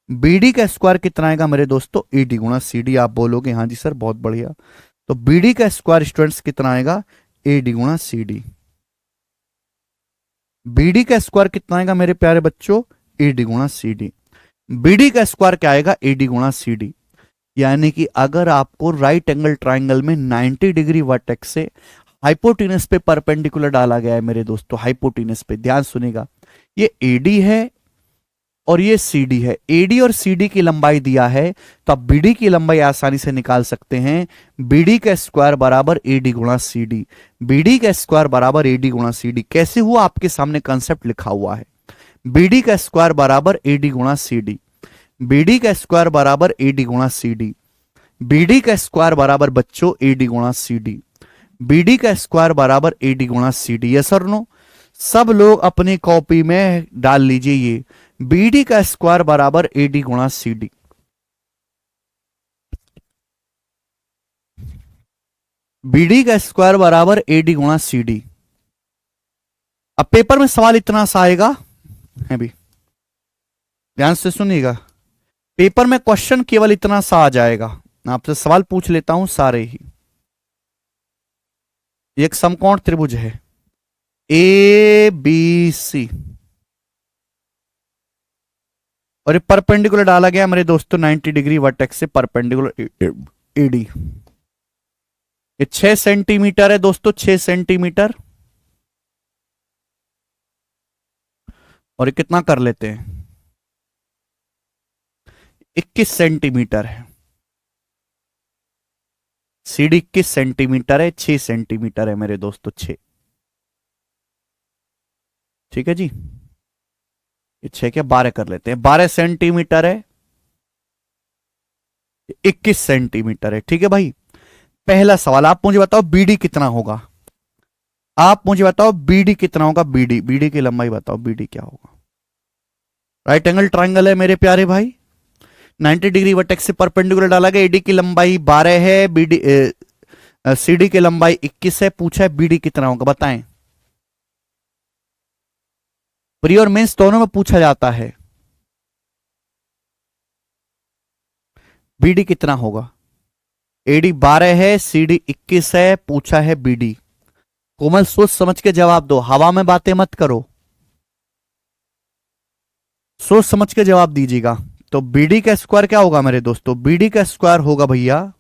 बीडी का स्क्वायर कितना आएगा मेरे दोस्तों? एडी गुणा सीडी। आप बोलोगे हाँ जी सर बहुत बढ़िया। तो बीडी का स्क्वायर स्टूडेंट्स कितना आएगा? एडी गुणा सीडी। बीडी का स्क्वायर कितना आएगा मेरे प्यारे बच्चों? एडी गुणा सीडी। बीडी का स्क्वायर क्या आएगा? एडी गुणा सीडी। यानी कि अगर आपको राइट एंगल ट्राइंगल में 90 डिग्री वर्टेक्स से हाइपोटेनस पे परपेंडिकुलर डाला गया है मेरे दोस्तों, हाइपोटेनस पे, ध्यान सुनेगा, ये एडी है और ये सीडी है। एडी और सीडी की लंबाई दिया है तो आप बीडी की लंबाई आसानी से निकाल सकते हैं। बीडी का स्क्वायर बराबर एडी गुणा सीडी, बीडी का स्क्वायर बराबर एडी गुणा सीडी। कैसे हुआ? आपके सामने कंसेप्ट लिखा हुआ है। बीडी का स्क्वायर बराबर एडी गुणा सीडी, बीडी का स्क्वायर बराबर एडी गुणा सीडी, बीडी का स्क्वायर बराबर बच्चों एडी गुणा सीडी, बीडी का स्क्वायर बराबर एडी गुणा सीडी। यस और नो? सब लोग अपनी कॉपी में डाल लीजिए ये बीडी का स्क्वायर बराबर एडी गुणा सीडी। बीडी का स्क्वायर बराबर एडी गुणा सीडी। अब पेपर में सवाल इतना सा आएगा है भी, ध्यान से सुनिएगा, पेपर में क्वेश्चन केवल इतना सा आ जाएगा। आपसे सवाल पूछ लेता हूं सारे ही। एक समकोण त्रिभुज है ए बी सी और ये परपेंडिकुलर डाला गया मेरे दोस्तों 90 डिग्री वर्टेक्स से परपेंडिकुलर एडी। ये 6 सेंटीमीटर है दोस्तों, 6 सेंटीमीटर। और ये कितना कर लेते हैं? 21 सेंटीमीटर है। सीडी 21 सेंटीमीटर है, 6 सेंटीमीटर है मेरे दोस्तों, 6। ठीक है जी, ये 6 के 12 कर लेते हैं। 12 सेंटीमीटर है, 21 सेंटीमीटर है। ठीक है भाई। पहला सवाल, आप मुझे बताओ बीडी कितना होगा? आप मुझे बताओ बीडी कितना होगा? बीडी, बीडी की लंबाई बताओ, बीडी क्या होगा? राइट एंगल ट्राइंगल है मेरे प्यारे भाई, 90 डिग्री वर्टेक्स से परपेंडिकुलर डाला गया। एडी की लंबाई 12 है, बीडी सीडी की लंबाई 21 है। पूछा है बीडी कितना होगा, बताएं। प्री और मेंस दोनों में पूछा जाता है बीडी कितना होगा। एडी 12 है, सीडी 21 है, पूछा है बीडी। कोमल सोच समझ के जवाब दो, हवा में बातें मत करो, सोच समझ के जवाब दीजिएगा। तो बीडी का स्क्वायर क्या होगा मेरे दोस्तों? बीडी का स्क्वायर होगा भैया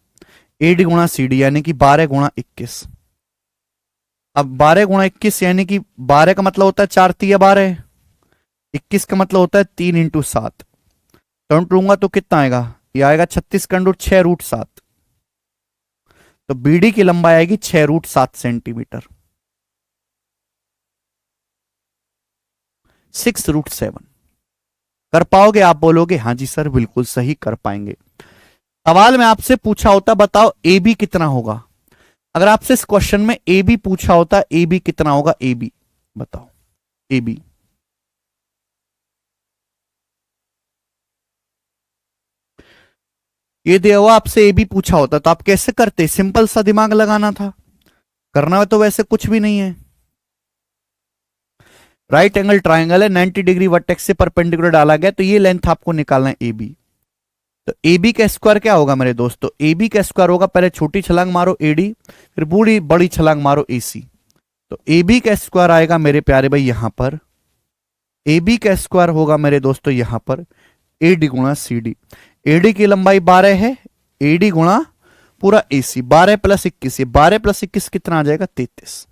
एडी गुणा सीडी, यानी कि 12 गुणा 21। अब 12 गुणा 21 यानी कि 12 का मतलब होता है 4 तिया 12, 21 का मतलब होता है 3 इंटू 7। टर्न लूंगा तो कितना आएगा? ये आएगा 36 का 6 रूट 7। तो बीडी की लंबाई आएगी 6 रूट 7 सेंटीमीटर। 6√7। कर पाओगे? आप बोलोगे हाँ जी सर बिल्कुल सही कर पाएंगे। सवाल में आपसे पूछा होता बताओ ए बी कितना होगा, अगर आपसे इस क्वेश्चन में ए बी पूछा होता ए बी कितना होगा, ए बी बताओ, ए बी। ये दिया हुआ आपसे ए बी पूछा होता तो आप कैसे करते? सिंपल सा दिमाग लगाना था, करना तो वैसे कुछ भी नहीं है। राइट एंगल ट्राइंगल है, 90 डिग्री वर्टेक्स से परपेंडिकुलर डाला गया, तो ये लेंथ आपको निकालना है ए बी। तो ए बी का स्क्वायर क्या होगा मेरे दोस्तों? ए बी का स्क्वायर होगा, पहले छोटी छलांग मारो ए डी, फिर बूढ़ी बड़ी छलांग मारो ए सी। तो ए बी का स्क्वायर आएगा मेरे प्यारे भाई यहां पर, ए बी का स्क्वायर होगा मेरे दोस्तों यहां पर ए डी गुणा सी डी। ए डी की लंबाई 12 है, ए डी गुणा पूरा ए सी, 12 + 21, 12 + 21 कितना आ जाएगा? 33।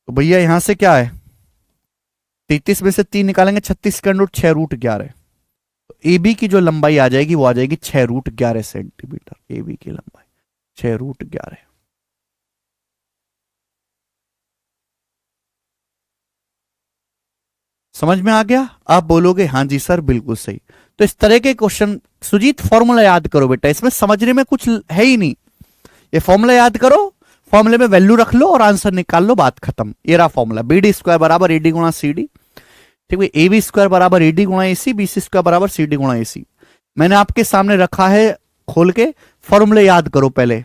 तो भैया यहां से क्या है, 33 में से 3 निकालेंगे, 36 का रूट 6√11। तो ए बी की जो लंबाई आ जाएगी वो आ जाएगी 6√11 सेंटीमीटर। ए बी की लंबाई 6√11। समझ में आ गया? आप बोलोगे हाँ जी सर बिल्कुल सही। तो इस तरह के क्वेश्चन, सुजीत फॉर्मूला याद करो बेटा, इसमें समझने में कुछ है ही नहीं। ये फॉर्मूला याद करो, फॉर्मूले में वैल्यू रख लो और आंसर निकाल लो, बात खत्म। ये रहा फॉर्मूला, बी डी स्क्वायर बराबर ए डी गुणा सी डी। ठीक है, ए बी स्क्वायर बराबर ए डी गुणा ए सी, बी सी स्क्वायर बराबर सी डी गुणा ए सी। मैंने आपके सामने रखा है खोल के, फॉर्मूले याद करो पहले।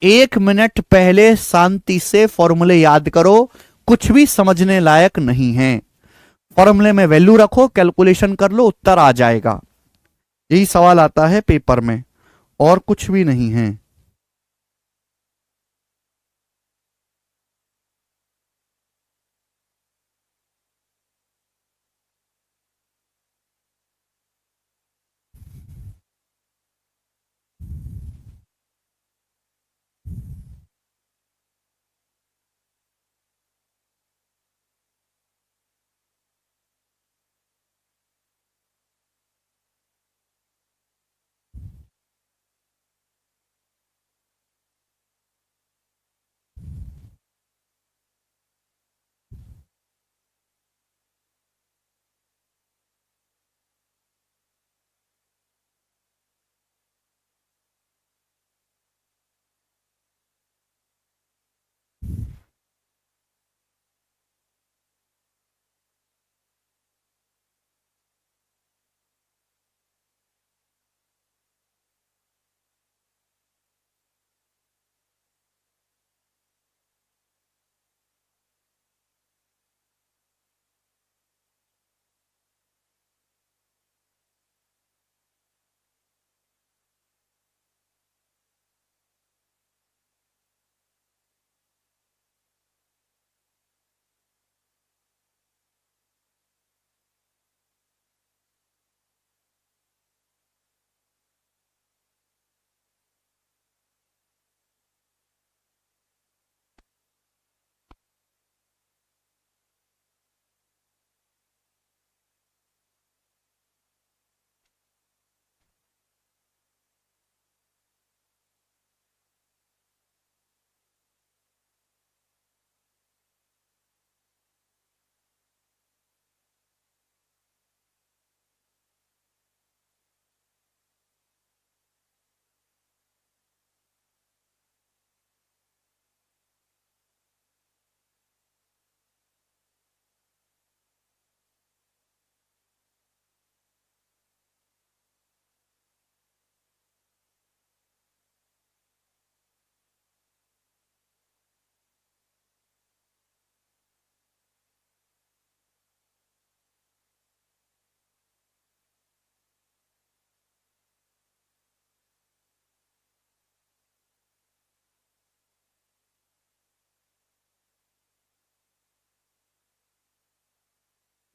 1 मिनट पहले शांति से फॉर्मूले याद करो, कुछ भी समझने लायक नहीं है। फॉर्मूले में वैल्यू रखो, कैलकुलेशन कर लो, उत्तर आ जाएगा। यही सवाल आता है पेपर में, और कुछ भी नहीं है।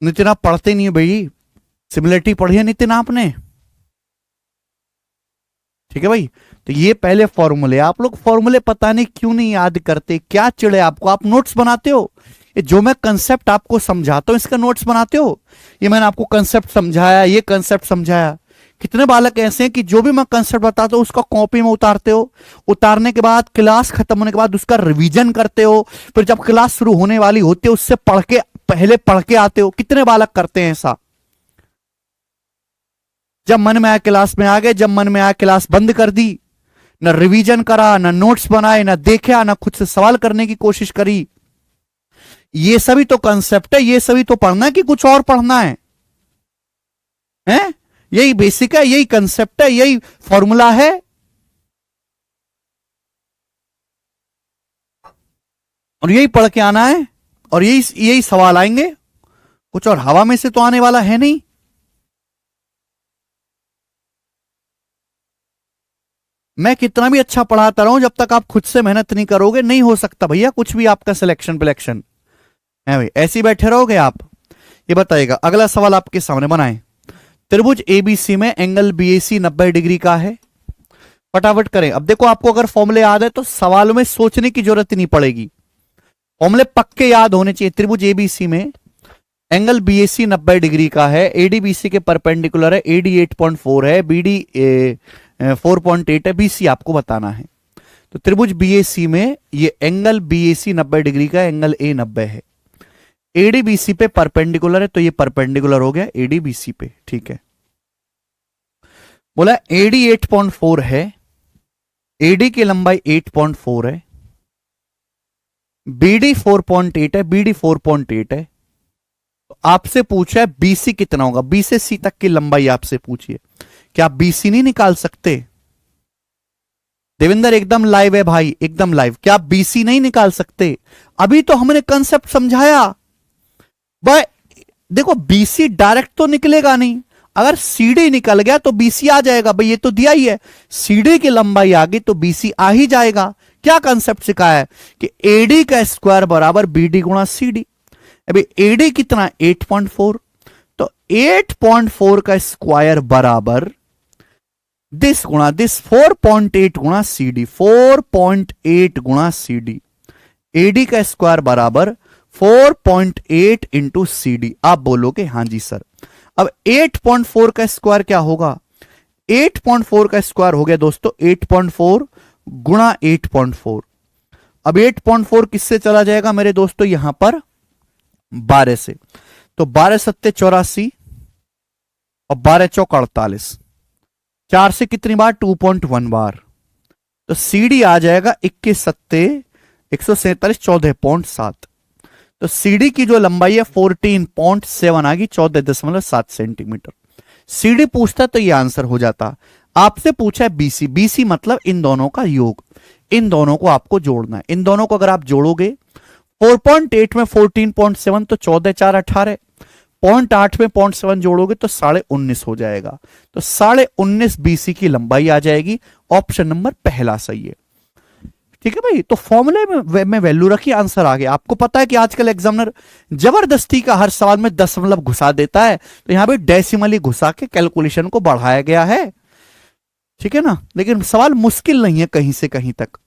नितिन आप पढ़ते नहीं है भाई, सिमिलरिटी पढ़ी है नितिन आपने? ठीक है भाई, तो ये पहले फॉर्मूले, आप लोग फॉर्मूले पता नहीं क्यों नहीं याद करते, क्या चिड़े आपको? आप नोट्स बनाते हो, ये जो मैं कंसेप्ट आपको समझाता हूं इसका नोट्स बनाते हो? ये मैंने आपको कंसेप्ट समझाया, ये कंसेप्ट समझाया, कितने बालक ऐसे हैं कि जो भी मैं कंसेप्ट बताता हूं उसका कॉपी में उतारते हो, उतारने के बाद क्लास खत्म होने के बाद उसका रिवीजन करते हो, फिर जब क्लास शुरू होने वाली होती है उससे पहले पढ़ के आते हो? कितने बालक करते हैं ऐसा? जब मन में आया क्लास में आ गए, जब मन में आया क्लास बंद कर दी, न रिवीजन करा, न नोट्स बनाए, न देखा, न खुद से सवाल करने की कोशिश करी। ये सभी तो कंसेप्ट है, ये सभी तो पढ़ना है कि कुछ और पढ़ना है? हैं? यही बेसिक है, यही कंसेप्ट है, यही फॉर्मूला है। और यही पढ़ के आना है और यही यही सवाल आएंगे, कुछ और हवा में से तो आने वाला है नहीं। मैं कितना भी अच्छा पढ़ाता रहूं, जब तक आप खुद से मेहनत नहीं करोगे नहीं हो सकता भैया कुछ भी आपका सिलेक्शन पिलेक्शन है भाई। ऐसे ही बैठे रहोगे आप। ये बताइएगा, अगला सवाल आपके सामने बनाएं। त्रिभुज एबीसी में एंगल बीएसी 90 डिग्री का है। फटाफट करें। अब देखो, आपको अगर फॉर्मूले याद है तो सवाल में सोचने की जरूरत नहीं पड़ेगी, फॉर्मूले पक्के याद होने चाहिए। त्रिभुज एबीसी में एंगल बीएसी 90 डिग्री का है, एडी बीसी के परपेंडिकुलर है, एडी 8.4 है, बीडी 4.8 है, बीसी आपको बताना है। तो त्रिभुज बीएसी में ये एंगल बीएसी 90 डिग्री का, एंगल ए 90 है, एडी बीसी पे परपेंडिकुलर है, तो ये परपेंडिकुलर हो गया एडी बीसी पे। ठीक है, बोला एडी 8.4 है, एडी की लंबाई 8.4 है, बीडी 4.8 है, बीडी 4.8 है। तो आपसे पूछा है बीसी कितना होगा, बी से सी तक की लंबाई आपसे पूछिए। क्या आप बीसी नहीं निकाल सकते? देवेंद्र एकदम लाइव है भाई, एकदम लाइव। क्या आप बीसी नहीं निकाल सकते? अभी तो हमने कंसेप्ट समझाया भाई। देखो, बीसी डायरेक्ट तो निकलेगा नहीं, अगर सीडी निकल गया तो बीसी आ जाएगा भाई, ये तो दिया ही है। सीडी की लंबाई आ गई तो बीसी आ ही जाएगा। क्या कंसेप्ट सिखाया है कि एडी का स्क्वायर बराबर बीडी गुणा सीडी। अभी एडी कितना 8.4, तो 8.4 का स्क्वायर बराबर दिस गुणा दिस 4.8 गुणा सीडी, 4.8 गुणा सीडी। एडी का स्क्वायर बराबर 4.8 इंटू सीडी। आप बोलोगे हाँ जी सर। अब 8.4 का स्क्वायर क्या होगा? 8.4 का स्क्वायर हो गया दोस्तों 8.4 गुणा 8.4। अब 8.4 किससे चला जाएगा मेरे दोस्तों? यहां पर 12 से, तो 12 सत्ते 84 और 12 चौक 48, 4 से कितनी बार? 2.1 बार। तो सीडी आ जाएगा 21 सत्ते 147, 14.7। तो सीडी की जो लंबाई है 14.7 आ गई, 14.7 सेंटीमीटर। सीडी पूछता तो ये आंसर हो जाता। आपसे पूछा है बीसी, बीसी मतलब इन दोनों का योग, इन दोनों को आपको जोड़ना है। इन दोनों को अगर आप जोड़ोगे 4.8 में 14.7 तो 14 4 18, 0.8 में 0.7 जोड़ोगे तो 19.5 हो जाएगा। तो 19.5 बीसी की लंबाई आ जाएगी। ऑप्शन नंबर पहला सही है। ठीक है भाई, तो फॉर्मूले में वैल्यू रखी, आंसर आ गया। आपको पता है कि आजकल एग्जामिनर जबरदस्ती का हर सवाल में दशमलव घुसा देता है, तो यहां पे डेसिमली घुसा के कैलकुलेशन को बढ़ाया गया है। ठीक है ना, लेकिन सवाल मुश्किल नहीं है कहीं से कहीं तक।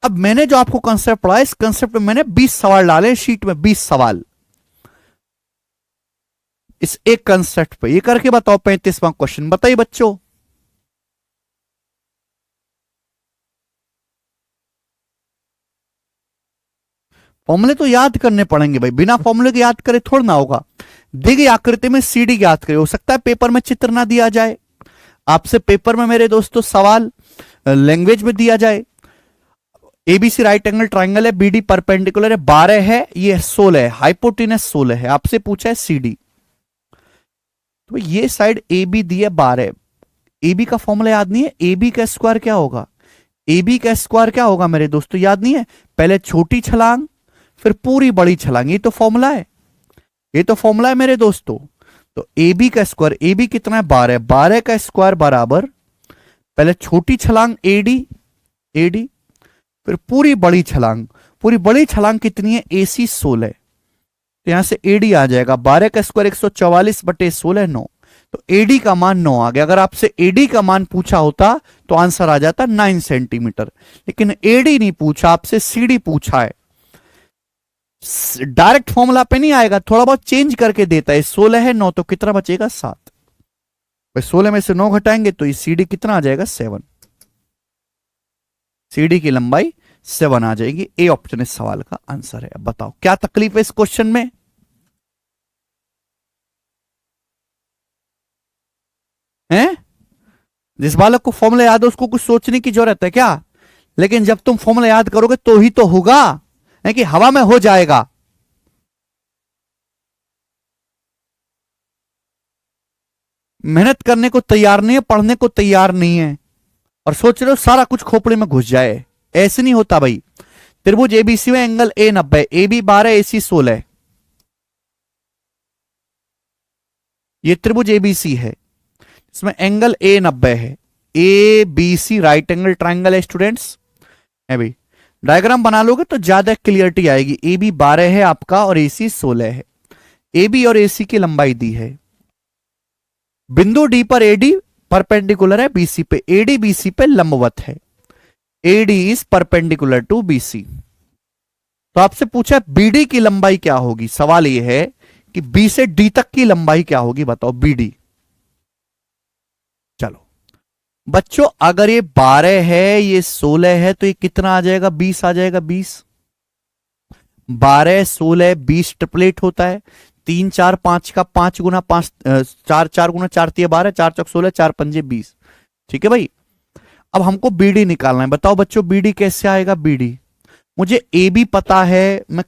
अब मैंने जो आपको कंसेप्ट पढ़ा, इस कंसेप्ट में मैंने 20 सवाल डाले शीट में, 20 सवाल इस एक कंसेप्ट पे। ये करके बताओ 35वां क्वेश्चन। बताइए बच्चों, फॉर्मूले तो याद करने पड़ेंगे भाई, बिना फॉर्मूले के याद करे थोड़ा ना होगा। दी गई आकृति में सीडी याद करें, हो सकता है पेपर में चित्र ना दिया जाए आपसे, पेपर में मेरे दोस्तों सवाल लैंग्वेज में दिया जाए। एबीसी राइट एंगल ट्राइंगल है, बीडी परपेंडिकुलर है, 12 है, ये 16 है, हाइपोटेनस 16 है। आपसे पूछा है सीडी, तो ये साइड ए बी दी है 12। ए बी का फॉर्मूला याद नहीं है? ए बी का स्क्वायर क्या होगा? ए बी का स्क्वायर क्या होगा मेरे दोस्तों? याद नहीं है? पहले छोटी छलांग फिर पूरी बड़ी छलांग, ये तो फॉर्मूला है, ये तो फॉर्मूला है मेरे दोस्तों। तो ए बी का स्क्वायर, ए बी कितना है? 12, 12 का स्क्वायर बराबर पहले छोटी छलांग एडी, एडी फिर पूरी बड़ी छलांग, पूरी बड़ी छलांग कितनी है? एसी 16, तो यहां से एडी आ जाएगा 12 का स्क्वायर 144 बटे 16 9। तो एडी का मान 9 आ गया। अगर आपसे एडी का मान पूछा होता तो आंसर आ जाता 9 सेंटीमीटर, लेकिन एडी नहीं पूछा, आपसे सीडी पूछा है। डायरेक्ट फॉर्मूला पे नहीं आएगा, थोड़ा बहुत चेंज करके देता है। 16 है 9 तो कितना बचेगा? 7। भाई 16 में से 9 घटाएंगे तो ये CD कितना आ जाएगा 7। CD की लंबाई 7 आ जाएगी। ए ऑप्शन इस सवाल का आंसर है। अब बताओ क्या तकलीफ है इस क्वेश्चन में? हैं? जिस बालक को फॉर्मूला याद है उसको कुछ सोचने की जरूरत है क्या? लेकिन जब तुम फॉर्मूला याद करोगे तो ही तो होगा, है कि हवा में हो जाएगा? मेहनत करने को तैयार नहीं है, पढ़ने को तैयार नहीं है, और सोच रहे हो सारा कुछ खोपड़े में घुस जाए। ऐसे नहीं होता भाई। त्रिभुज एबीसी में angle A 90, A B 12, AC 16। ये त्रिभुज एबीसी है, इसमें एंगल ए 90 है। A B C right angle triangle है स्टूडेंट्स, है भाई। डायग्राम बना लोगे तो ज्यादा क्लियरिटी आएगी। ए बी 12 है आपका और AC 16 है। ए बी और AC की लंबाई दी है। बिंदु डी पर AD परपेंडिकुलर है BC पे, AD BC पे लंबवत है। AD is perpendicular to BC। तो आपसे पूछा BD की लंबाई क्या होगी। सवाल यह है कि B से D तक की लंबाई क्या होगी, बताओ BD। चलो बच्चों, अगर ये 12 है, ये 16 है, तो ये कितना आ जाएगा? 20 आ जाएगा। 20, 12, 16, 20 ट्रिपलेट होता है। 3 4 5 का 5 गुना 5, 4 4 गुना 4 3 12, 4 चौक 16, 4 पंजे 20। ठीक है भाई। अब हमको BD निकालना है। बताओ बच्चों BD कैसे आएगा? BD मुझे AB पता है, मैं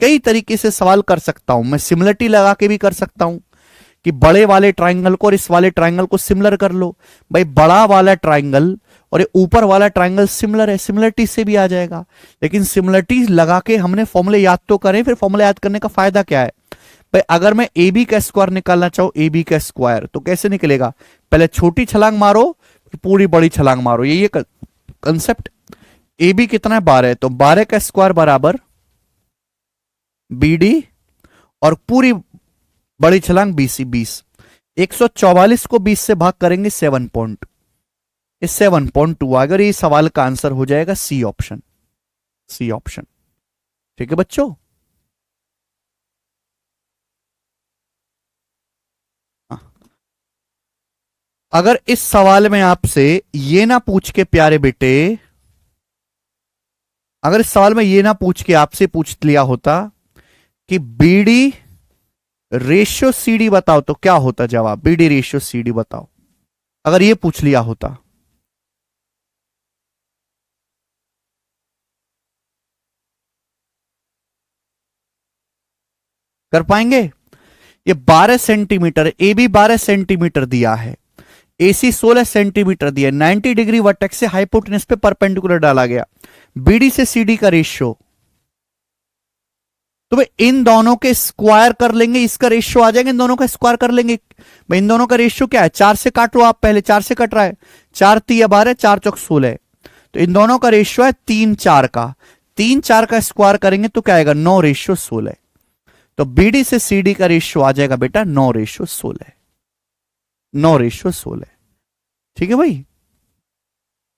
कई तरीके से सवाल कर सकता हूं। मैं सिमिलरिटी लगा के भी कर सकता हूं कि बड़े वाले ट्राइंगल को और इस वाले ट्राइंगल को सिमिलर कर लो। भाई बड़ा वाला ट्राइंगल और ये ऊपर वाला ट्राइंगल सिमिलर है, सिमिलरिटी से भी आ जाएगा। लेकिन सिमिलरिटी लगा के हमने फॉर्मूले याद तो करें, फिर फॉर्मूले याद करने का फायदा क्या है भाई? अगर मैं AB का स्क्वायर निकालना चाहूं, AB का स्क्वायर, तो कैसे निकलेगा? पहले छोटी छलांग मारो फिर पूरी बड़ी छलांग मारो, ये कंसेप्ट। AB कितना है? 12 है, तो 12 का स्क्वायर बराबर BD और पूरी बड़ी छलांग BC 20। 144 को 20 से भाग करेंगे 7.2 अगर ये सवाल का आंसर हो जाएगा C ऑप्शन। C option. ठीक है बच्चों। अगर इस सवाल में आपसे ये ना पूछ के प्यारे बेटे, अगर इस सवाल में ये ना पूछ के आपसे पूछ लिया होता कि BD रेशियो CD बताओ, तो क्या होता जवाब? BD रेशियो CD बताओ, अगर ये पूछ लिया होता। कर पाएंगे? ये 12 सेंटीमीटर, AB 12 सेंटीमीटर दिया है, AC 16 सेंटीमीटर दिया, 90 डिग्री वर्टेक्स से हाइपोटेनस पे परपेंडिकुलर डाला गया। BD से CD का रेशियो, तो भाई इन दोनों के स्क्वायर कर लेंगे, इसका रेशियो आ जाएगा, इन दोनों का स्क्वायर कर लेंगे। भाई इन दोनों का रेशियो क्या है? 4 से काटो आप, पहले 4 से कट रहा है, 4 3 12, 4 चौक 16, तो इन दोनों का रेशियो है 3 4 का। 3 4 का स्क्वायर करेंगे तो क्या आएगा? 9:16। तो BD से CD का रेशियो आ जाएगा बेटा 9:16। 9:16। ठीक है भाई।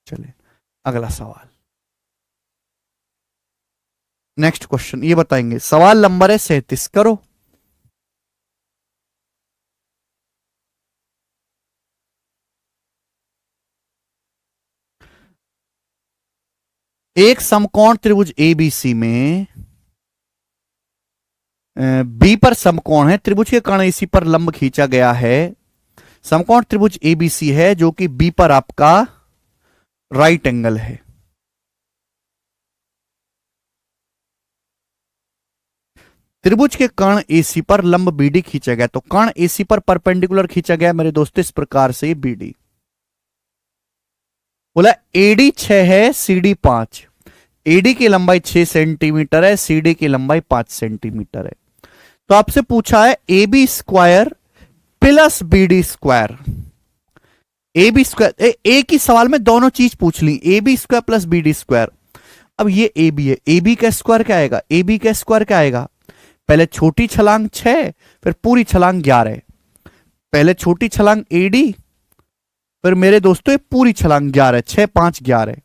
चलिए अगला सवाल, नेक्स्ट क्वेश्चन ये बताएंगे। सवाल नंबर है 37, करो। एक समकोण त्रिभुज ABC में B पर समकोण है, त्रिभुज के कर्ण AC पर लंब खींचा गया है। समकोण त्रिभुज ABC है जो कि B पर आपका राइट एंगल है। त्रिभुज के कर्ण AC पर लंब BD खींचा गया, तो कर्ण AC पर परपेंडिकुलर खींचा गया मेरे दोस्तों इस प्रकार से। BD बोला AD 6 है, CD 5। AD की लंबाई 6 सेंटीमीटर है, CD की लंबाई 5 सेंटीमीटर है। तो आपसे पूछा है AB square plus BD square. AB square, एक ही सवाल में दोनों चीज पूछ ली, AB square plus BD square. अब ये AB है, AB का स्क्वायर क्या आएगा? AB का स्क्वायर क्या आएगा? पहले छोटी छलांग 6, फिर पूरी छलांग 11। पहले छोटी छलांग AD, फिर मेरे दोस्तों ये पूरी छलांग 11, 6 5 11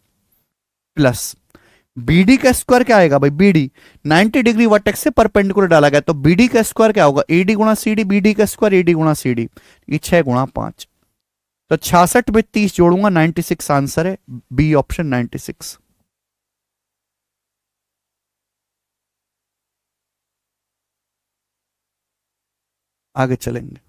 प्लस बीडी का स्क्वायर क्या आएगा भाई, बीडी 90 डिग्री वर्टेक्स से परपेंडिकुलर डाला गया, तो बीडी का स्क्वायर क्या होगा, एडी गुणा सीडी, बीडी का स्क्वायर एडी गुणा सीडी, ये 6 गुणा 5, तो 66 में 30 जोड़ूंगा 96 आंसर है, बी ऑप्शन 96। आगे चलेंगे।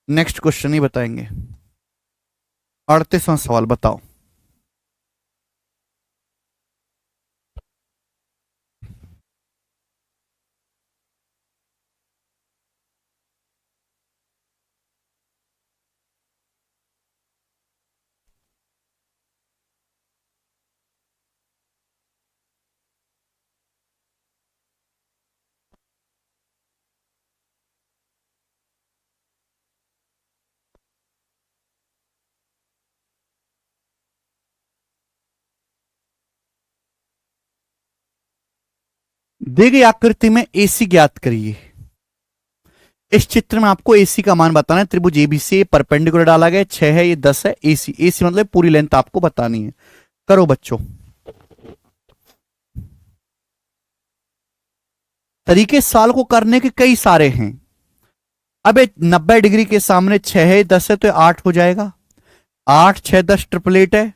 नेक्स्ट क्वेश्चन ही बताएंगे। 38वां सवाल बताओ। दी गई आकृति में एसी ज्ञात करिए। इस चित्र में आपको एसी का मान बताना है। त्रिभुज एबीसी परपेंडिकुलर डाला गया, 6 है, ये 10 है। एसी, एसी मतलब पूरी लेंथ आपको बतानी है। करो बच्चों। तरीके सवाल को करने के कई सारे हैं। अब 90 डिग्री के सामने 6 है, 10 है, तो 8 हो जाएगा। 8 6 10 ट्रिपलेट है।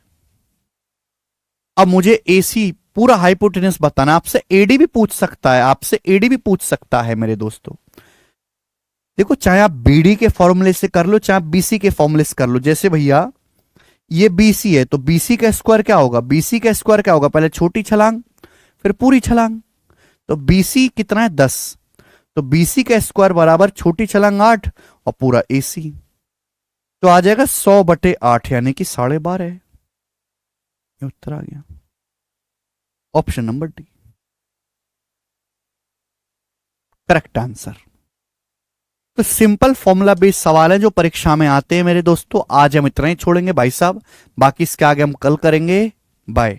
अब मुझे एसी पूरा हाइपोटेनस बताना। आपसे एडी भी पूछ सकता है, आपसे एडी भी पूछ सकता है मेरे दोस्तों। देखो, चाहे आप बीडी के फॉर्मूले से कर लो, चाहे आप बीसी के फॉर्मूले से कर लो। जैसे भैया ये बीसी है, तो बीसी का स्क्वायर क्या होगा, बीसी का स्क्वायर क्या होगा, पहले छोटी छलांग फिर पूरी छलांग। तो बीसी कितना है, 10, तो बीसी का स्क्वायर बराबर छोटी छलांग 8 और पूरा एसी, तो आ जाएगा 100/8 यानी कि 12.5। ये उत्तर आ गया, option number D correct answer. तो सिंपल फॉर्मूला बेस्ड सवाल है जो परीक्षा में आते हैं मेरे दोस्तों। आज हम इतना ही छोड़ेंगे भाई साहब, बाकी इसके आगे हम कल करेंगे। बाय।